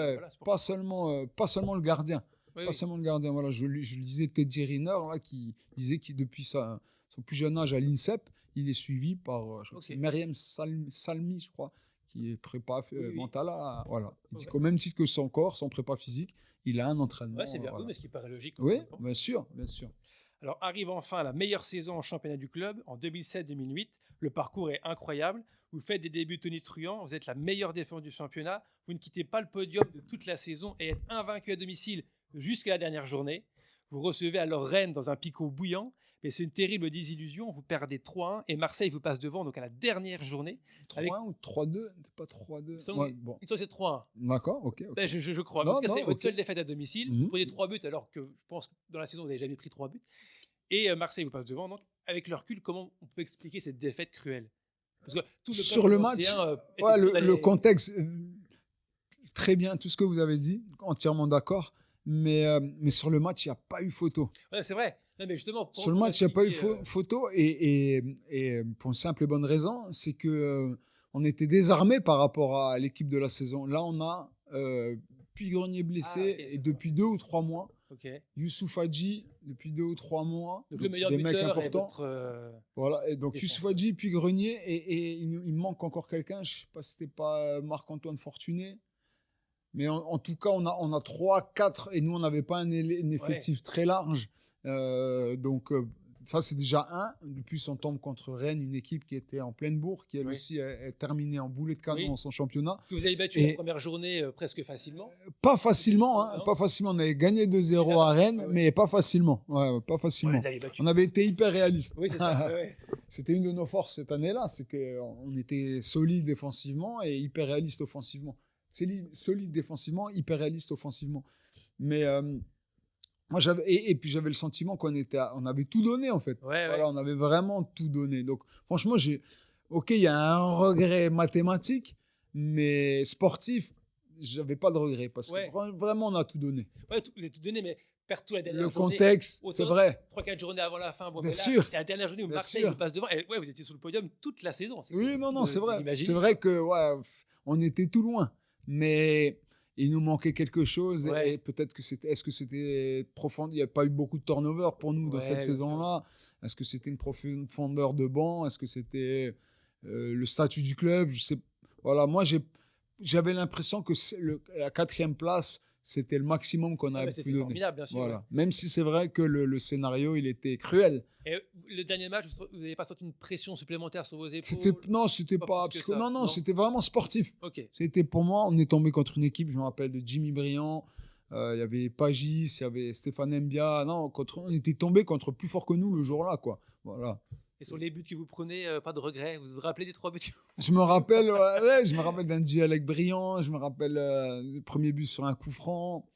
pas seulement le gardien. Pas seulement le gardien. Voilà, je lisais Teddy Riner, là, qui disait que depuis son plus jeune âge à l'INSEP, il est suivi par Meriem Salmi, je crois, qui est prépa mental. Voilà. Il dit qu'au même titre que son corps, son prépa physique, il a un entraînement. C'est bien, mais ce qui paraît logique. Oui, bien sûr. Alors arrive enfin la meilleure saison en championnat du club en 2007-2008. Le parcours est incroyable. Vous faites des débuts tonitruants. Vous êtes la meilleure défense du championnat. Vous ne quittez pas le podium de toute la saison et êtes invaincu à domicile jusqu'à la dernière journée. Vous recevez alors Rennes dans un picot bouillant. Mais c'est une terrible désillusion. Vous perdez 3-1 et Marseille vous passe devant donc à la dernière journée. 3-1 ou 3-2 ? Pas 3-2. C'est 3-1. D'accord, ok. Je crois. En tout cas, c'est votre seule défaite à domicile. Vous prenez 3 buts alors que je pense que dans la saison, vous n'avez jamais pris 3 buts. Et Marseille vous passe devant. Donc, avec le recul, comment on peut expliquer cette défaite cruelle? Parce que tout sur le match, le contexte, très bien, tout ce que vous avez dit, entièrement d'accord. Mais sur le match, il n'y a pas eu photo. Ouais, c'est vrai. Non, mais justement, sur le match, il n'y a pas eu photo. Et pour une simple et bonne raison, c'est qu'on on était désarmés par rapport à l'équipe de la saison. Là, on a Puy-Grenier blessé et depuis 2 ou 3 mois. Youssouf Hadji, depuis 2 ou 3 mois. Donc le meilleur buteur importants. Voilà, et donc Youssouf Hadji, Puy-Grenier, et il manque encore quelqu'un. Je ne sais pas si c'était pas Marc-Antoine Fortuné. Mais en tout cas, on a 3, 4, et nous, on n'avait pas un effectif très large. Donc, ça, c'est déjà un. De plus, on tombe contre Rennes, une équipe qui était en pleine bourre, qui elle aussi est terminée en boulet de canon dans son championnat. Que vous avez battu la première journée presque facilement. Pas facilement, pas facilement. On avait gagné 2-0 à Rennes, mais pas facilement. Pas facilement. On avait été hyper réaliste. Oui, c'est ça. c'était une de nos forces cette année-là, c'est qu'on était solide défensivement et hyper réaliste offensivement. Solide défensivement, hyper réaliste offensivement. Mais moi, et puis j'avais le sentiment on avait tout donné en fait. Ouais, Voilà, ouais. on avait vraiment tout donné. Donc, franchement, ok, il y a un regret mathématique, mais sportif, j'avais pas de regret parce que Ouais. vraiment, on a tout donné. Ouais, vous avez tout donné, mais perdre tout la dernière Le journée. contexte, c'est Autant vrai. 3-4 journées avant la fin. Bon, Bien mais là, sûr, c'est la dernière journée où bien Marseille sûr. vous passe devant. Et ouais, vous étiez sur le podium toute la saison. Oui, non, non, c'est de vrai. l'imaginer. C'est vrai que ouais, on était tout loin, mais il nous manquait quelque chose. Ouais. Et peut-être est-ce que c'était profond? Il n'y a pas eu beaucoup de turnover pour nous dans Ouais, cette bien sûr. saison-là. Est-ce que c'était une profondeur de banc? Est-ce que c'était le statut du club? Je sais. Voilà, moi j'avais l'impression que la 4e place, c'était le maximum qu'on Ah, avait mais pu c'était donner. formidable, bien sûr. Voilà. Ouais. Même si c'est vrai que le scénario, il était cruel. Et le dernier match, vous n'avez pas senti une pression supplémentaire sur vos C'était épaules? non, c'était Pas pas plus que psycho. ça, Non, non, non? c'était vraiment sportif. Ok. C'était pour moi, on est tombé contre une équipe, je me rappelle de Jimmy Briand, il y avait Pagis, il y avait Stéphane Mbia. Non, on était tombé contre plus fort que nous le jour-là, quoi. Voilà. Et sur les buts que vous prenez, pas de regret? Vous vous rappelez des 3 buts? Je me rappelle, ouais, je me rappelle d'un duel avec Briand, je me rappelle le premier but sur un coup franc.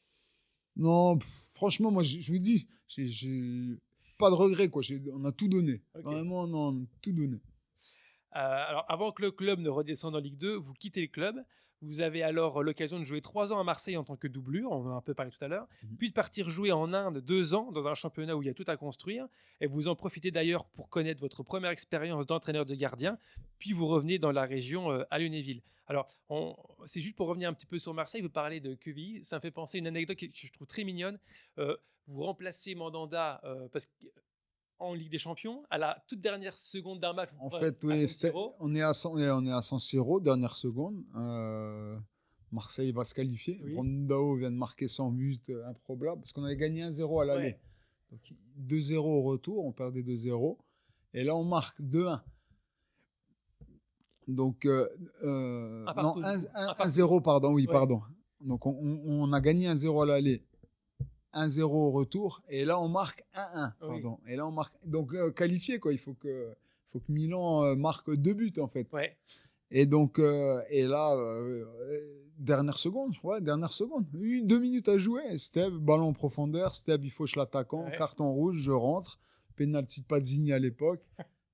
Non, franchement, moi, je vous dis, j'ai pas de regret, quoi. On a tout donné. Ok. Vraiment, non, on a tout donné. Alors, avant que le club ne redescende en Ligue 2, vous quittez le club. Vous avez alors l'occasion de jouer 3 ans à Marseille en tant que doublure, on en a un peu parlé tout à l'heure, puis de partir jouer en Inde 2 ans dans un championnat où il y a tout à construire. Et vous en profitez d'ailleurs pour connaître votre première expérience d'entraîneur de gardien, puis vous revenez dans la région à Lunéville. Alors, c'est juste pour revenir un petit peu sur Marseille, vous parlez de Quevilly, ça me fait penser à une anecdote que je trouve très mignonne. Vous remplacez Mandanda parce que en Ligue des Champions, à la toute dernière seconde d'un match, En fait, à oui, San Siro. on est à San Siro, dernière seconde. Marseille va se qualifier. Oui. Brandao vient de marquer son but improbable parce qu'on avait gagné 1-0 à l'aller. Ouais. Donc 2-0 au retour, on perdait 2-0. Et là, on marque 2-1. Donc, non, 1-0, pardon, oui, Ouais. pardon. Donc, on a gagné 1-0 à l'aller. 1-0 au retour et là on marque 1-1 pardon. Et là on marque donc qualifié quoi, il faut que Milan marque 2 buts en fait. Ouais. Et donc et là dernière seconde, 2 minutes à jouer, Steve ballon en profondeur, Steve il fauche l'attaquant, Ouais. carton rouge, je rentre, penalty de Pazzini à l'époque,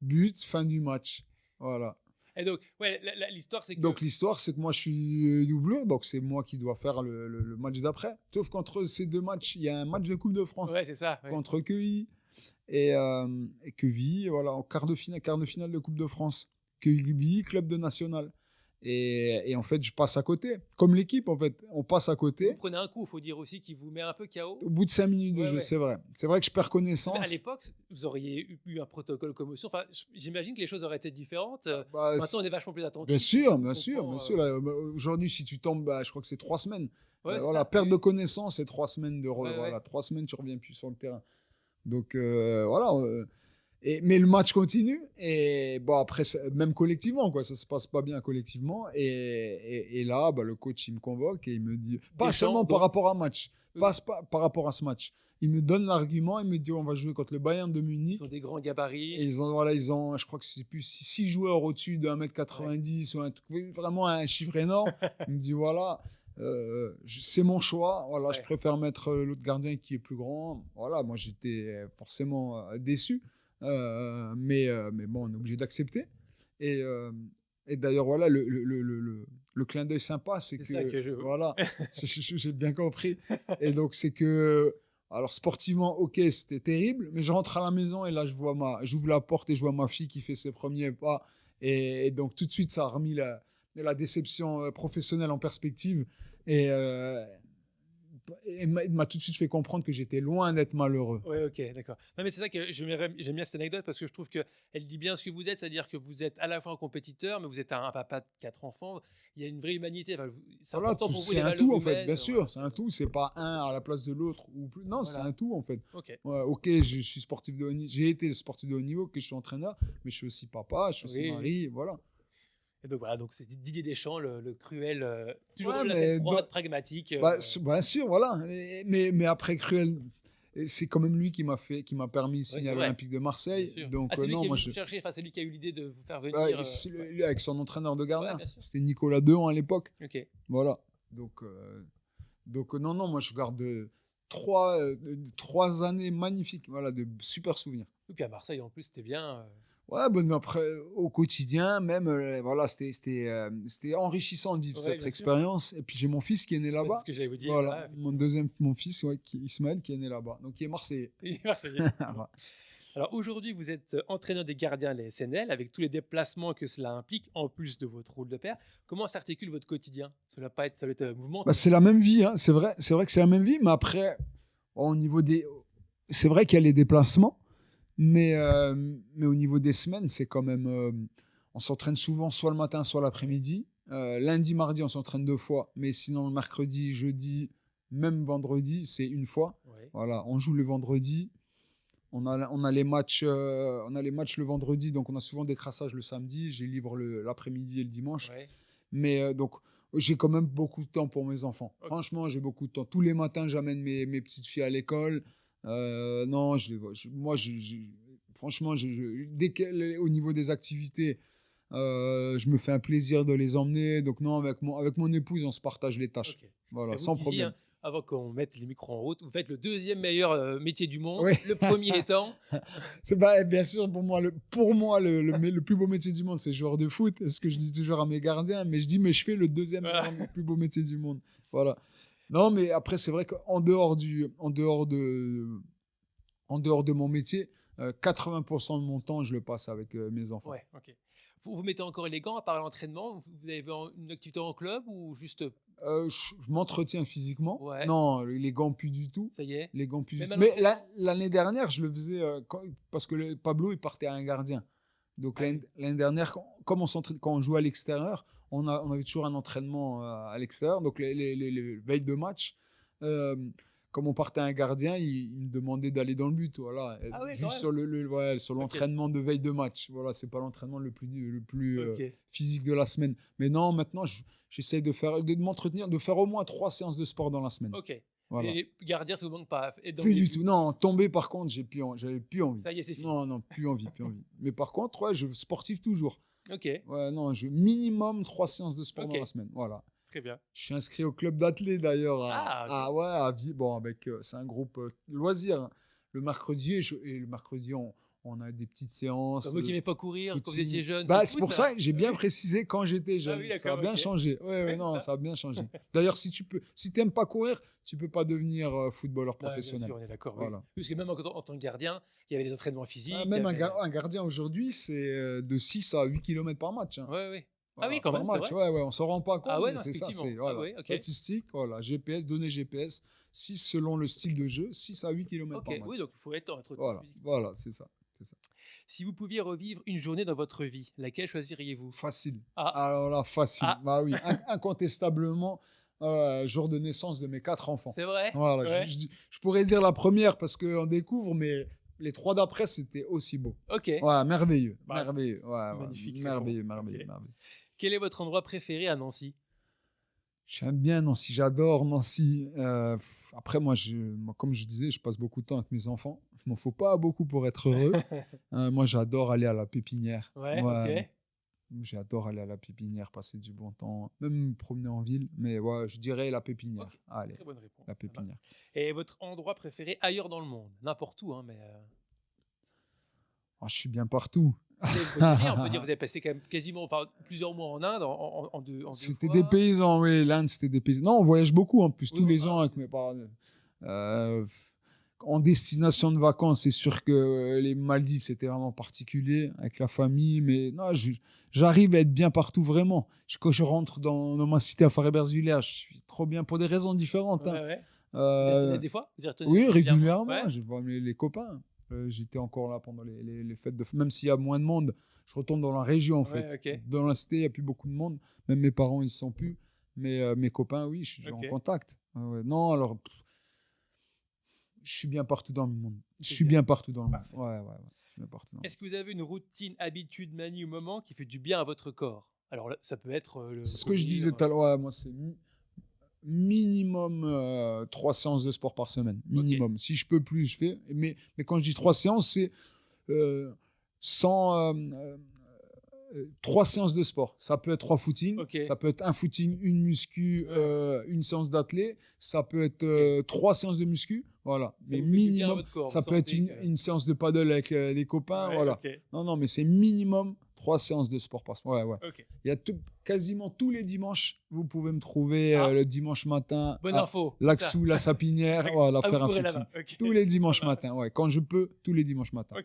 but, fin du match. Voilà. Et donc, ouais, l'histoire, c'est que. Donc l'histoire, c'est que moi je suis doublure, donc c'est moi qui dois faire le match d'après. Sauf qu'entre ces 2 matchs, il y a un match de Coupe de France Ouais, c'est ça. Ouais. contre Quevilly et Quevilly, voilà, en quart de finale de Coupe de France. Quevilly, club de national. Et en fait, je passe à côté. Comme l'équipe, en fait, on passe à Vous côté. prenez un coup, il faut dire aussi, qui vous met un peu KO. Au bout de 5 minutes de Ouais, jeu, ouais. c'est vrai. C'est vrai que je perds connaissance. Mais à l'époque, vous auriez eu un protocole commotion. Enfin, j'imagine que les choses auraient été différentes. Bah, Maintenant, on est vachement plus attentif. bien sûr, On bien sûr, comprend, bien sûr. Là, aujourd'hui, si tu tombes, je crois que c'est 3 semaines. Ouais, c'est voilà, ça. perte de connaissance, c'est 3 semaines de Ouais, voilà, ouais. 3 semaines, tu reviens plus sur le terrain. Donc voilà. Mais le match continue et bon après même collectivement quoi, ça se passe pas bien collectivement et là le coach il me convoque et il me dit pas Deschamps, seulement par donc. rapport à match, Oui. pas par rapport à ce match. Il me donne l'argument, il me dit on va jouer contre le Bayern de Ils Munich. sont des grands gabarits. Et ils ont, je crois que c'est plus 6 joueurs au-dessus de 1m90 ou un truc, vraiment un chiffre énorme. Il me dit voilà, c'est mon choix. Voilà, Ouais. je préfère mettre l'autre gardien qui est plus grand. Voilà, moi j'étais forcément déçu, mais bon, on est obligé d'accepter. Et d'ailleurs voilà, le clin d'œil sympa, c'est C'est ça que je. voilà, j'ai bien compris. Et donc c'est que alors sportivement, ok, c'était terrible, mais je rentre à la maison et là j'ouvre la porte et je vois ma fille qui fait ses premiers pas et donc tout de suite ça a remis la déception professionnelle en perspective et m'a tout de suite fait comprendre que j'étais loin d'être malheureux. Ouais, ok, d'accord. Non, mais c'est ça que j'aime bien cette anecdote parce que je trouve qu'elle dit bien ce que vous êtes, c'est-à-dire que vous êtes à la fois un compétiteur, mais vous êtes un papa de 4 enfants. Il y a une vraie humanité. Enfin, c'est Voilà, important pour vous, c'est les un valeurs tout en fait, humaines. bien sûr, c'est un tout, c'est pas un à la place de l'autre ou plus. Non, c'est Voilà. un tout en fait. Ok. Ouais, ok, je suis sportif de haut niveau, j'ai été sportif de haut niveau, que je suis entraîneur, mais je suis aussi papa, je suis aussi Oui, mari, voilà. Et donc voilà, donc c'est Didier Deschamps, le cruel, toujours Ouais, la mais tête froide, pragmatique. bien sûr, voilà. Mais après cruel, et c'est quand même lui qui m'a permis de signer c'est à vrai. l'Olympique de Bien Marseille. sûr. Donc, Ah, c'est lui non, qui est moi, venu vous chercher, enfin, c'est lui qui a eu l'idée de vous faire venir. ouais, Ouais. lui, avec son entraîneur de Ouais, gardien. bien sûr. C'était Nicolas Dehan à l'époque. Ok. Voilà. Donc, non, non, moi, je garde 3 années magnifiques. Voilà, de super souvenirs. Et puis à Marseille, en plus, c'était bien. Ouais, bon, après, au quotidien, même, voilà, c'était enrichissant de vivre Ouais, cette bien sûr. expérience. Et puis, j'ai mon fils qui est né Ouais, c'est ce là-bas. que j'allais vous dire. Voilà, Voilà, mon fils, ouais, Ismaël, qui est né là-bas. Donc, il est Marseillais. il est Marseillais. Voilà. Alors aujourd'hui, vous êtes entraîneur des gardiens de la SNL avec tous les déplacements que cela implique, en plus de votre rôle de père. Comment s'articule votre quotidien? Ça doit être Bah, mouvementé. c'est la même vie, hein. C'est vrai que c'est la même vie, mais après, au niveau des. C'est vrai qu'il y a les déplacements, mais au niveau des semaines, c'est quand même. On s'entraîne souvent soit le matin, soit l'après-midi. Lundi, mardi, on s'entraîne 2 fois, mais sinon le mercredi, jeudi, même vendredi, c'est une fois. Ouais. Voilà, on joue le vendredi. On a les matchs, le vendredi, donc on a souvent des crassages le samedi. J'ai libre l'après-midi et le dimanche. Ouais. Mais donc, j'ai quand même beaucoup de temps pour mes enfants. Ok. Franchement, j'ai beaucoup de temps. Tous les matins, j'amène mes petites filles à l'école. Non, je les vois. Moi, franchement, au niveau des activités, je me fais un plaisir de les emmener. Donc, non, avec mon épouse, on se partage les tâches. Ok. Voilà, Et vous sans disiez, problème. hein, avant qu'on mette les micros en route, vous faites le deuxième meilleur métier du monde, Oui. le premier étant. Bien sûr, le plus beau métier du monde, c'est joueur de foot. C'est ce que je dis toujours à mes gardiens. Mais je fais le deuxième Voilà. plus beau métier du monde. Voilà. Non, mais après, c'est vrai en dehors de mon métier, 80% de mon temps, je le passe avec mes enfants. Ouais, ok. Vous mettez encore élégant à part l'entraînement? Vous avez une activité en club ou juste. Je m'entretiens physiquement. Ouais. Non, les gants, plus du tout. Ça y est. Les gants, plus du Même tout. à Mais l'entraînement? l'année dernière, je le faisais parce que Pablo, il partait à un gardien. Donc, Ah oui. l'année dernière, comme quand on jouait à l'extérieur, on avait toujours un entraînement à l'extérieur. Donc, les veilles de match, euh, comme on partait à un gardien, il me demandait d'aller dans le but. Voilà. Ah ouais, quand Juste même. sur Ok. l'entraînement de veille de match. Voilà, c'est pas l'entraînement le plus Ok. physique de la semaine. Mais non, maintenant, j'essaie de m'entretenir, de faire au moins 3 séances de sport dans la semaine. Ok. Voilà. Et gardien, ça vous manque pas. Être dans Plus les du buts. tout. Non, tomber, par contre, j'avais plus envie. Ça y est, c'est fini. Non, non, plus envie, plus envie. Mais par contre, ouais, je sportif toujours. Ok. Ouais, non, minimum 3 séances de sport Ok. dans la semaine. Voilà. Très bien. Je suis inscrit au club d'athlètes d'ailleurs. Ah, ok. Ouais, bon, c'est un groupe loisir, hein. Le mercredi, et le mercredi, on a des petites séances. Vous qui n'aimez pas courir quand vous étiez Footing. jeune, Bah, c'est c'est fou pour ça. ça que j'ai bien Oui. précisé quand j'étais Ah jeune. oui, Ça a d'accord, bien ok. changé. Ouais, Ouais, c'est non, ça. ça a bien changé. D'ailleurs, si t'aimes pas courir, tu peux pas devenir footballeur Non, bien professionnel. sûr, on est d'accord. Oui. Voilà. Parce que même en tant que gardien, il y avait des entraînements physiques. il y Même avait- un gardien aujourd'hui, c'est de 6 à 8 km par match, hein. Ouais, ouais. Ah Voilà, oui, quand par même, c'est match. vrai. Ouais, on s'en rend pas Ah compte, ouais, mais non, c'est ça. effectivement. Ah Voilà. ouais, ok. Statistique, voilà, GPS, données GPS, 6 selon le style de jeu, 6 à 8 km par Ok, match. oui, donc il faut être entretenu Voilà, physiquement. voilà, c'est ça. Si vous pouviez revivre une journée dans votre vie, laquelle choisiriez-vous? Facile. Ah, Alors là, facile. ah, Bah oui, incontestablement, jour de naissance de mes 4 enfants. c'est vrai? Voilà, Ouais. je pourrais dire la première parce qu'on découvre, mais les 3 d'après, c'était aussi beau. Ok. Ouais, merveilleux. Bah, Merveilleux. Ouais, magnifique merveilleux, réponse. merveilleux, Ok. merveilleux. Quel est votre endroit préféré à Nancy? J'aime bien Nancy, j'adore Nancy. Après, moi, comme je disais, je passe beaucoup de temps avec mes enfants. Il m'en faut pas beaucoup pour être heureux. Moi, j'adore aller à la pépinière. Ouais, Ouais, ok. j'adore aller à la pépinière, passer du bon temps, même me promener en ville. Mais ouais, je dirais la pépinière. Ok. Allez, Très bonne réponse. la Ça va. pépinière. Et votre endroit préféré ailleurs dans le monde? N'importe où, hein, mais. Oh, je suis bien partout. Vous avez voyagé, on peut dire, vous avez passé quand même quasiment, enfin, plusieurs mois en Inde en deux C'était fois. des paysans, oui. L'Inde, c'était des paysans. Non, on voyage beaucoup en plus, Oui, tous les ah ans oui, avec mes parents. En destination de vacances, c'est sûr que les Maldives, c'était vraiment particulier avec la famille. Mais non, j'arrive à être bien partout, vraiment. Quand je rentre dans ma cité à Farébersvillers, je suis trop bien pour des raisons différentes, hein. ouais, ouais. Vous y retournez Euh, des fois? Vous y retournez oui, régulièrement? régulièrement. Ouais. Je vois les copains. J'étais encore là pendant les fêtes de. Même s'il y a moins de monde, je retourne dans la région, en Ouais, fait. ok. Dans la cité, il n'y a plus beaucoup de monde. Même mes parents, ils ne sont plus. Mais mes copains, oui, je suis en Ok. contact. Ouais. Non, alors, je suis bien partout dans le monde. Je C'est suis bien. bien partout dans le monde. Parfait. Ouais. Je suis bien partout dans le monde. Est-ce que vous avez une routine, habitude, manie ou moment qui fait du bien à votre corps? Alors, là, ça peut être le C'est ce que je disais tout à l'heure. Ouais, moi, minimum 3 séances de sport par semaine. Minimum. Si je peux plus, je fais. Mais quand je dis 3 séances, c'est sans 3 séances de sport. Ça peut être 3 footings, ça peut être un footing, une muscu, une séance d'athlé, ça peut être 3 séances de muscu, voilà. Mais minimum, ça peut être une séance de paddle avec les copains, voilà. Non, mais c'est minimum 3 séances de sport par semaine. Ouais. Il y a quasiment tous les dimanches, vous pouvez me trouver le dimanche matin à Laxou, la Sapinière, voilà, faire un footing. Tous les dimanches matins, quand je peux, tous les dimanches matins.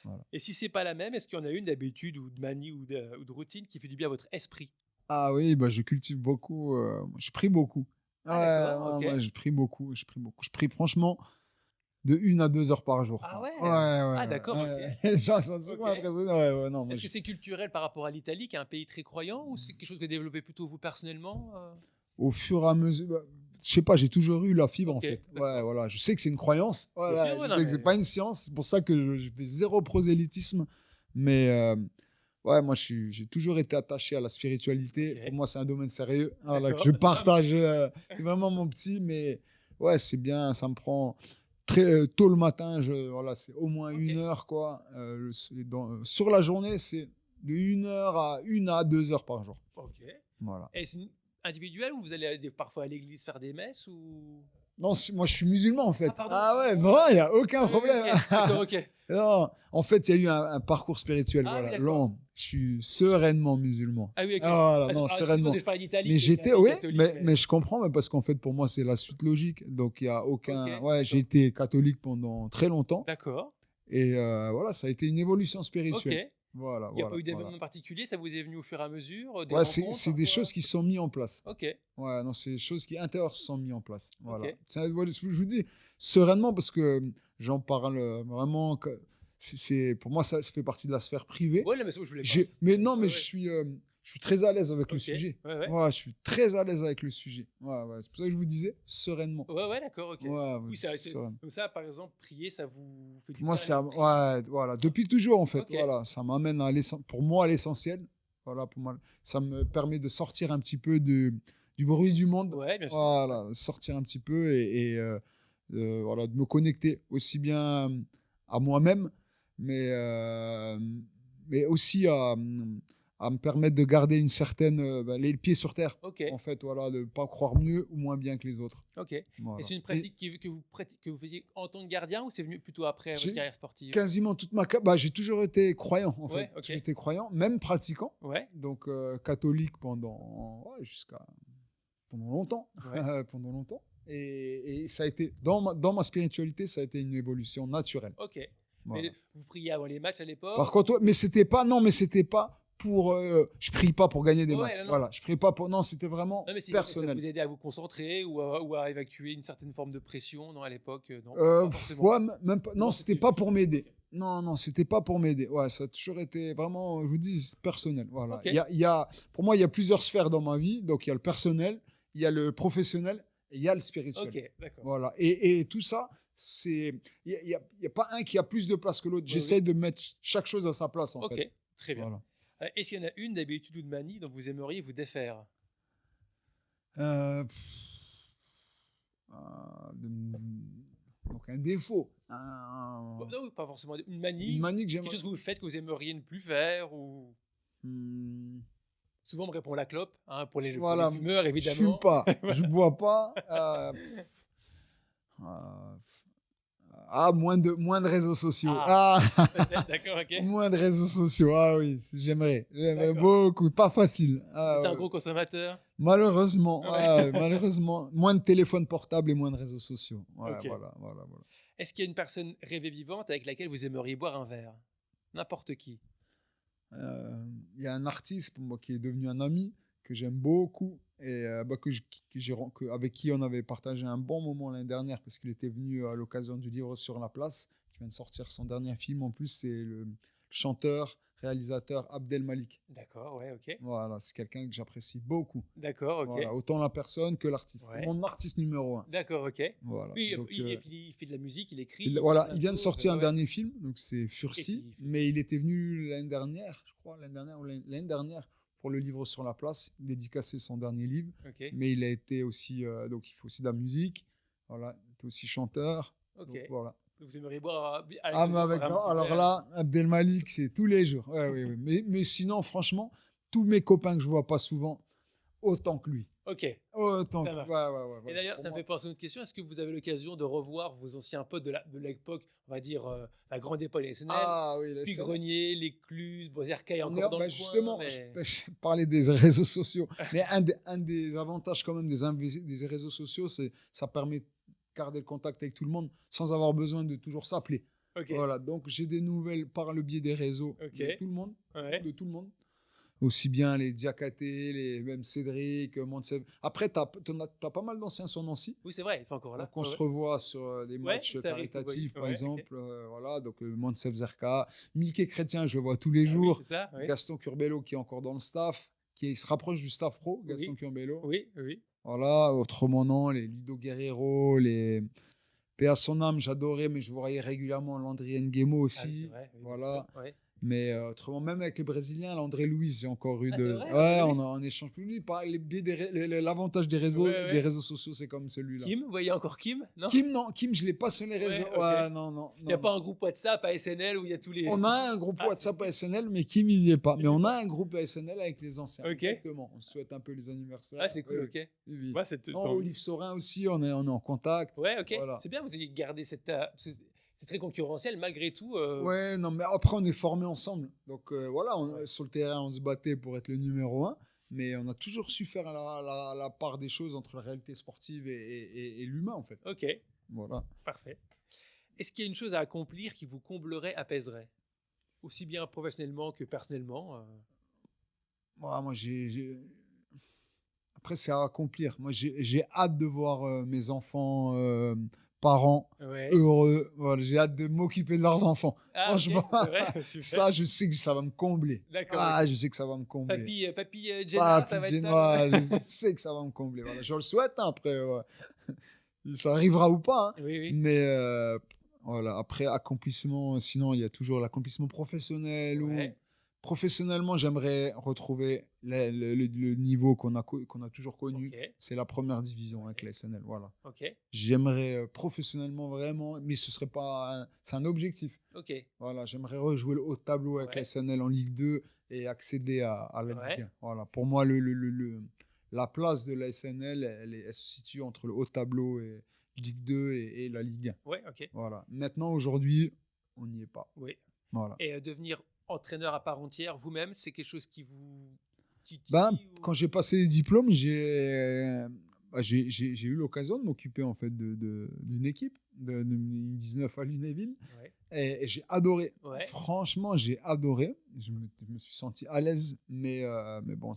Voilà. Et si c'est pas la même, est-ce qu'il y en a une d'habitude ou de manie ou de routine qui fait du bien à votre esprit? Ah oui, je cultive beaucoup, je prie beaucoup. Moi, je prie beaucoup. Je prie franchement de 1 à 2 heures par jour. Ah ouais? Ah d'accord, Les gens sont souvent impressionnés. Non, est-ce que c'est culturel par rapport à l'Italie, qui est un pays très croyant, ou c'est quelque chose que vous avez développé plutôt vous personnellement? Au fur et à mesure, je sais pas, j'ai toujours eu la fibre en fait. Voilà. Je sais que c'est une croyance. Voilà. Je sais que c'est pas une science. C'est pour ça que je fais zéro prosélytisme. Mais moi, j'ai toujours été attaché à la spiritualité. Pour moi, c'est un domaine sérieux que je partage. C'est vraiment mon petit, mais c'est bien. Ça me prend très tôt le matin. C'est au moins 1 heure, quoi. Sur la journée, c'est de 1 heure à 2 heures par jour. Voilà. Et c'est individuel ou vous allez parfois à l'église faire des messes ou... Non, moi je suis musulman en fait. Ah non, il n'y a aucun problème. D'accord, Non, en fait, il y a eu un parcours spirituel. Non, je suis sereinement musulman. Ah oui, sereinement. Je parlais d'Italie. Mais j'étais, mais je comprends, parce qu'en fait, pour moi, c'est la suite logique. Donc, il n'y a aucun. J'ai été catholique pendant très longtemps. D'accord. Et ça a été une évolution spirituelle. Voilà, il n'y a pas eu d'événement particulier, ça vous est venu au fur et à mesure? C'est des choses qui sont mises en place. C'est des choses qui intérieures sont mises en place. Voilà. Je vous dis sereinement parce que j'en parle vraiment. Pour moi, ça fait partie de la sphère privée. Mais ça, je voulais pas. Je suis très à l'aise avec le sujet. Je suis très à l'aise avec le sujet. C'est pour ça que je vous disais sereinement. D'accord, oui, comme ça, par exemple, prier, ça vous fait du bien. Moi, depuis toujours, en fait. Ça m'amène pour moi à l'essentiel. Pour moi, ça me permet de sortir un petit peu du bruit du monde. Bien sûr. Sortir un petit peu et de me connecter aussi bien à moi-même, mais aussi à me permettre de garder une certaine les pieds sur terre, en fait, de ne pas croire mieux ou moins bien que les autres. Et c'est une pratique que vous faisiez en tant que gardien, ou c'est venu plutôt après votre carrière sportive? Quasiment toute ma j'ai toujours été croyant, en fait. J'étais croyant, même pratiquant. Donc catholique pendant longtemps. Pendant longtemps. Et ça a été dans ma spiritualité, ça a été une évolution naturelle. Mais vous priez avant les matchs à l'époque? Par contre, mais c'était pas pour je prie pas pour gagner des matchs. Je prie pas pour c'était vraiment personnel. Ça vous aidait à vous concentrer ou à évacuer une certaine forme de pression à l'époque? Même pas. Non, c'était pas pour m'aider. Non, c'était pas pour m'aider. Ça a toujours été vraiment, je vous dis, personnel. Voilà. Pour moi, il y a plusieurs sphères dans ma vie. Donc il y a le personnel, il y a le professionnel et il y a le spirituel. Voilà. Et tout ça, il y a pas un qui a plus de place que l'autre. J'essaie de mettre chaque chose à sa place, en fait. Très bien. Voilà. Est-ce qu'il y en a une d'habitude ou de manie dont vous aimeriez vous défaire? Donc un défaut. Non, pas forcément une manie. Une manie que j'aimerais. Quelque chose que vous faites que vous aimeriez ne plus faire ou. Souvent on me répond la clope, pour les fumeurs évidemment. Je fume pas, je bois pas. Moins de réseaux sociaux. D'accord, Moins de réseaux sociaux. Oui, j'aimerais beaucoup. Pas facile. Vous êtes un gros consommateur? Malheureusement, malheureusement, moins de téléphones portables et moins de réseaux sociaux. Voilà. Est-ce qu'il y a une personne rêvée vivante avec laquelle vous aimeriez boire un verre? N'importe qui. Il y a un artiste pour moi qui est devenu un ami que j'aime beaucoup et avec qui on avait partagé un bon moment l'année dernière parce qu'il était venu à l'occasion du livre Sur la place, qui vient de sortir son dernier film. En plus, c'est le chanteur, réalisateur Abdel Malik. D'accord, Voilà, c'est quelqu'un que j'apprécie beaucoup. D'accord, Voilà, autant la personne que l'artiste. C'est mon artiste numéro 1. D'accord, Voilà. Oui, donc, et puis il fait de la musique, il écrit. Il vient de sortir un dernier film, donc c'est Fursi, mais il était venu l'année dernière, je crois, l'année dernière pour le livre sur la place, dédicacé son dernier livre. Ok. Mais il a été aussi, donc il fait aussi de la musique. Voilà, il était aussi chanteur. Ok. Donc, voilà. Vous aimeriez boire avec Ah, mais avec, un petit alors verre. là, Abdelmalik, c'est tous les jours. Ouais, oui, oui. Mais sinon, franchement, tous mes copains que je vois pas souvent, autant que lui. Ok. Autant Ça que marche. ouais. Et d'ailleurs, Pour ça me moi- fait penser à une autre question. Est-ce que vous avez l'occasion de revoir vos anciens potes de l'époque, on va dire la grande époque des SNL, Ah oui, puis c'est vrai. Grenier, l'Écluse, Zerka est On encore est, dans bah, le coin, justement, mais... je parlais des réseaux sociaux. Mais un des avantages quand même des réseaux sociaux, c'est ça permet de garder le contact avec tout le monde sans avoir besoin de toujours s'appeler. Ok. Voilà, donc j'ai des nouvelles par le biais des réseaux Ok. de tout le monde, Ouais. de tout le monde. Aussi bien les Diakaté, même Cédric, Montsev. Après, t'as pas mal d'anciens sur Nancy. Oui, c'est vrai, ils sont encore là. Donc, on se Ouais. revoit sur des Ouais, matchs ça arrive que vous voyez. caritatifs, par Ouais, ok. exemple. Voilà, donc Montsev Zerka. Mickey Chrétien, je le vois tous les Ah oui, jours. c'est ça. Oui. Gaston Curbelo, qui est encore dans le staff, qui se rapproche du staff pro, Gaston Oui. Curbelo. Oui, oui. Voilà, autrement, non, les Ludo Guerrero, les Paix à son âme, j'adorais, mais je voyais régulièrement Landry Nguemo Ah oui, c'est aussi. vrai. Oui, bien Voilà. sûr. Ouais. Mais autrement, même avec les Brésiliens, André Luiz, j'ai encore eu Ah, de. c'est vrai, Ouais, André Luiz. on échange plus. Lui, par les biais l'avantage des Ouais. réseaux sociaux, c'est comme celui-là. Kim, vous voyez encore Kim, non? Kim, non, Kim, je l'ai pas sur les réseaux. Ouais, ok. Ouais, non. Il n'y a pas un groupe WhatsApp à SNL où il y a tous les... On a un groupe Ah, WhatsApp à SNL, mais Kim, il n'y est pas. Il Mais y est on pas. a un groupe à SNL avec les anciens. Ok. Exactement. On se souhaite un peu les anniversaires. Ah, c'est cool, Oui, ok. oui. Ouais, c'est Non, tant mieux. Olive Sorin aussi, on est en contact. Ouais, ok. Voilà. C'est bien, vous ayez gardé cette... parce que c'est très concurrentiel, malgré tout. Ouais, non, mais après, on est formés ensemble. Donc voilà, Ouais. sur le terrain, on se battait pour être le numéro 1. Mais on a toujours su faire la part des choses entre la réalité sportive et l'humain, en fait. Ok, Voilà. parfait. Est-ce qu'il y a une chose à accomplir qui vous comblerait, apaiserait? Aussi bien professionnellement que personnellement Voilà, moi, après, c'est à accomplir. Moi, j'ai hâte de voir mes enfants, parents, Ouais. heureux. Voilà, j'ai hâte de m'occuper de leurs enfants. Ah, Franchement, ok, c'est vrai, super. ça, je sais que ça va me combler. D'accord, Ah, ok. je sais que ça va me combler. Papy Jenna, Ah, ça va être putain, ça? moi, je sais que ça va me combler. Voilà, je le souhaite, hein, après, ouais. Ça arrivera ou pas, hein. Oui, oui. Mais voilà, après, accomplissement, sinon, il y a toujours l'accomplissement professionnel. Ouais. Professionnellement, j'aimerais retrouver le niveau qu'on a toujours connu. Ok. C'est la première division avec Ouais. la SNL. Voilà. Ok, J'aimerais professionnellement vraiment, mais ce serait pas. C'est un objectif. ok. Voilà, j'aimerais rejouer le haut de tableau avec Ouais. la SNL en Ligue 2 et accéder à la Ouais. Ligue 1. Voilà. Pour moi, la place de la SNL, elle se situe entre le haut de tableau et Ligue 2 et la Ligue 1. Ouais, ok. Voilà. Maintenant, aujourd'hui, on n'y est pas. Oui. Voilà. Et devenir entraîneur à part entière vous-même, c'est quelque chose qui vous titille Ben, ou- quand j'ai passé les diplômes, j'ai eu l'occasion de m'occuper en fait d'une équipe de 19 à Lunéville Ouais. et j'ai adoré. Ouais. Franchement, j'ai adoré. Je me suis senti à l'aise, mais bon,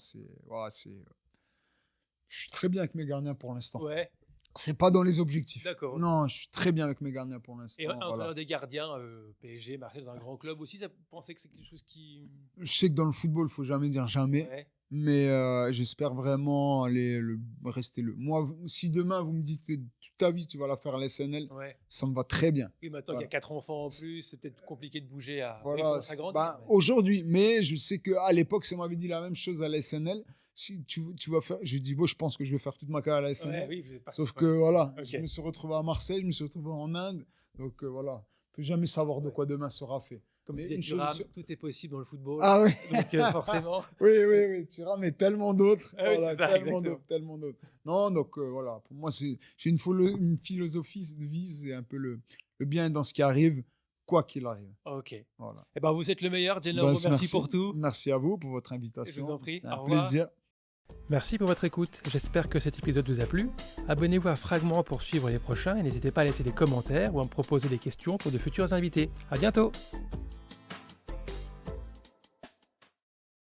je suis très bien avec mes gardiens pour l'instant. Ouais. C'est pas dans les objectifs. D'accord. Non, je suis très bien avec mes gardiens pour l'instant. Et entraîneur Voilà. des gardiens, PSG, Marseille, dans un grand club aussi, ça pensez que c'est quelque chose qui... Je sais que dans le football, il faut jamais dire jamais. Ouais. Mais j'espère vraiment rester le. Moi, si demain vous me dites que toute ta vie tu vas la faire à l'SNL, Ouais. ça me va très bien. Oui, maintenant qu'il y a 4 enfants en plus, c'est peut-être compliqué de bouger à... Oui, Voilà. quand ça grandit, Ben, mais- aujourd'hui, mais je sais qu'à l'époque, si on m'avait dit la même chose à la SNL, si tu vas faire. Je dis, bon, je pense que je vais faire toute ma carrière à la SNL. Ouais, oui, vous êtes parti. Sauf que voilà, Ok. je me suis retrouvé à Marseille, je me suis retrouvé en Inde. Donc voilà, on peut jamais savoir de Ouais. quoi demain sera fait. Comme Mais disait une Thuram, chose- tout est possible dans le football. Ah oui, Donc forcément... oui, tu ramènes tellement d'autres. Ah oui, Voilà, c'est ça, tellement d'autres. Non, donc voilà, pour moi, j'ai une philosophie de vie, c'est un peu le bien dans ce qui arrive, quoi qu'il arrive. Ok. Eh Voilà. ben, vous êtes le meilleur, Gennaro, Ben, merci pour tout. Merci à vous pour votre invitation. Je vous en prie. C'est un Au revoir. plaisir. Merci pour votre écoute. J'espère que cet épisode vous a plu. Abonnez-vous à Fragment pour suivre les prochains et n'hésitez pas à laisser des commentaires ou à me proposer des questions pour de futurs invités. À bientôt!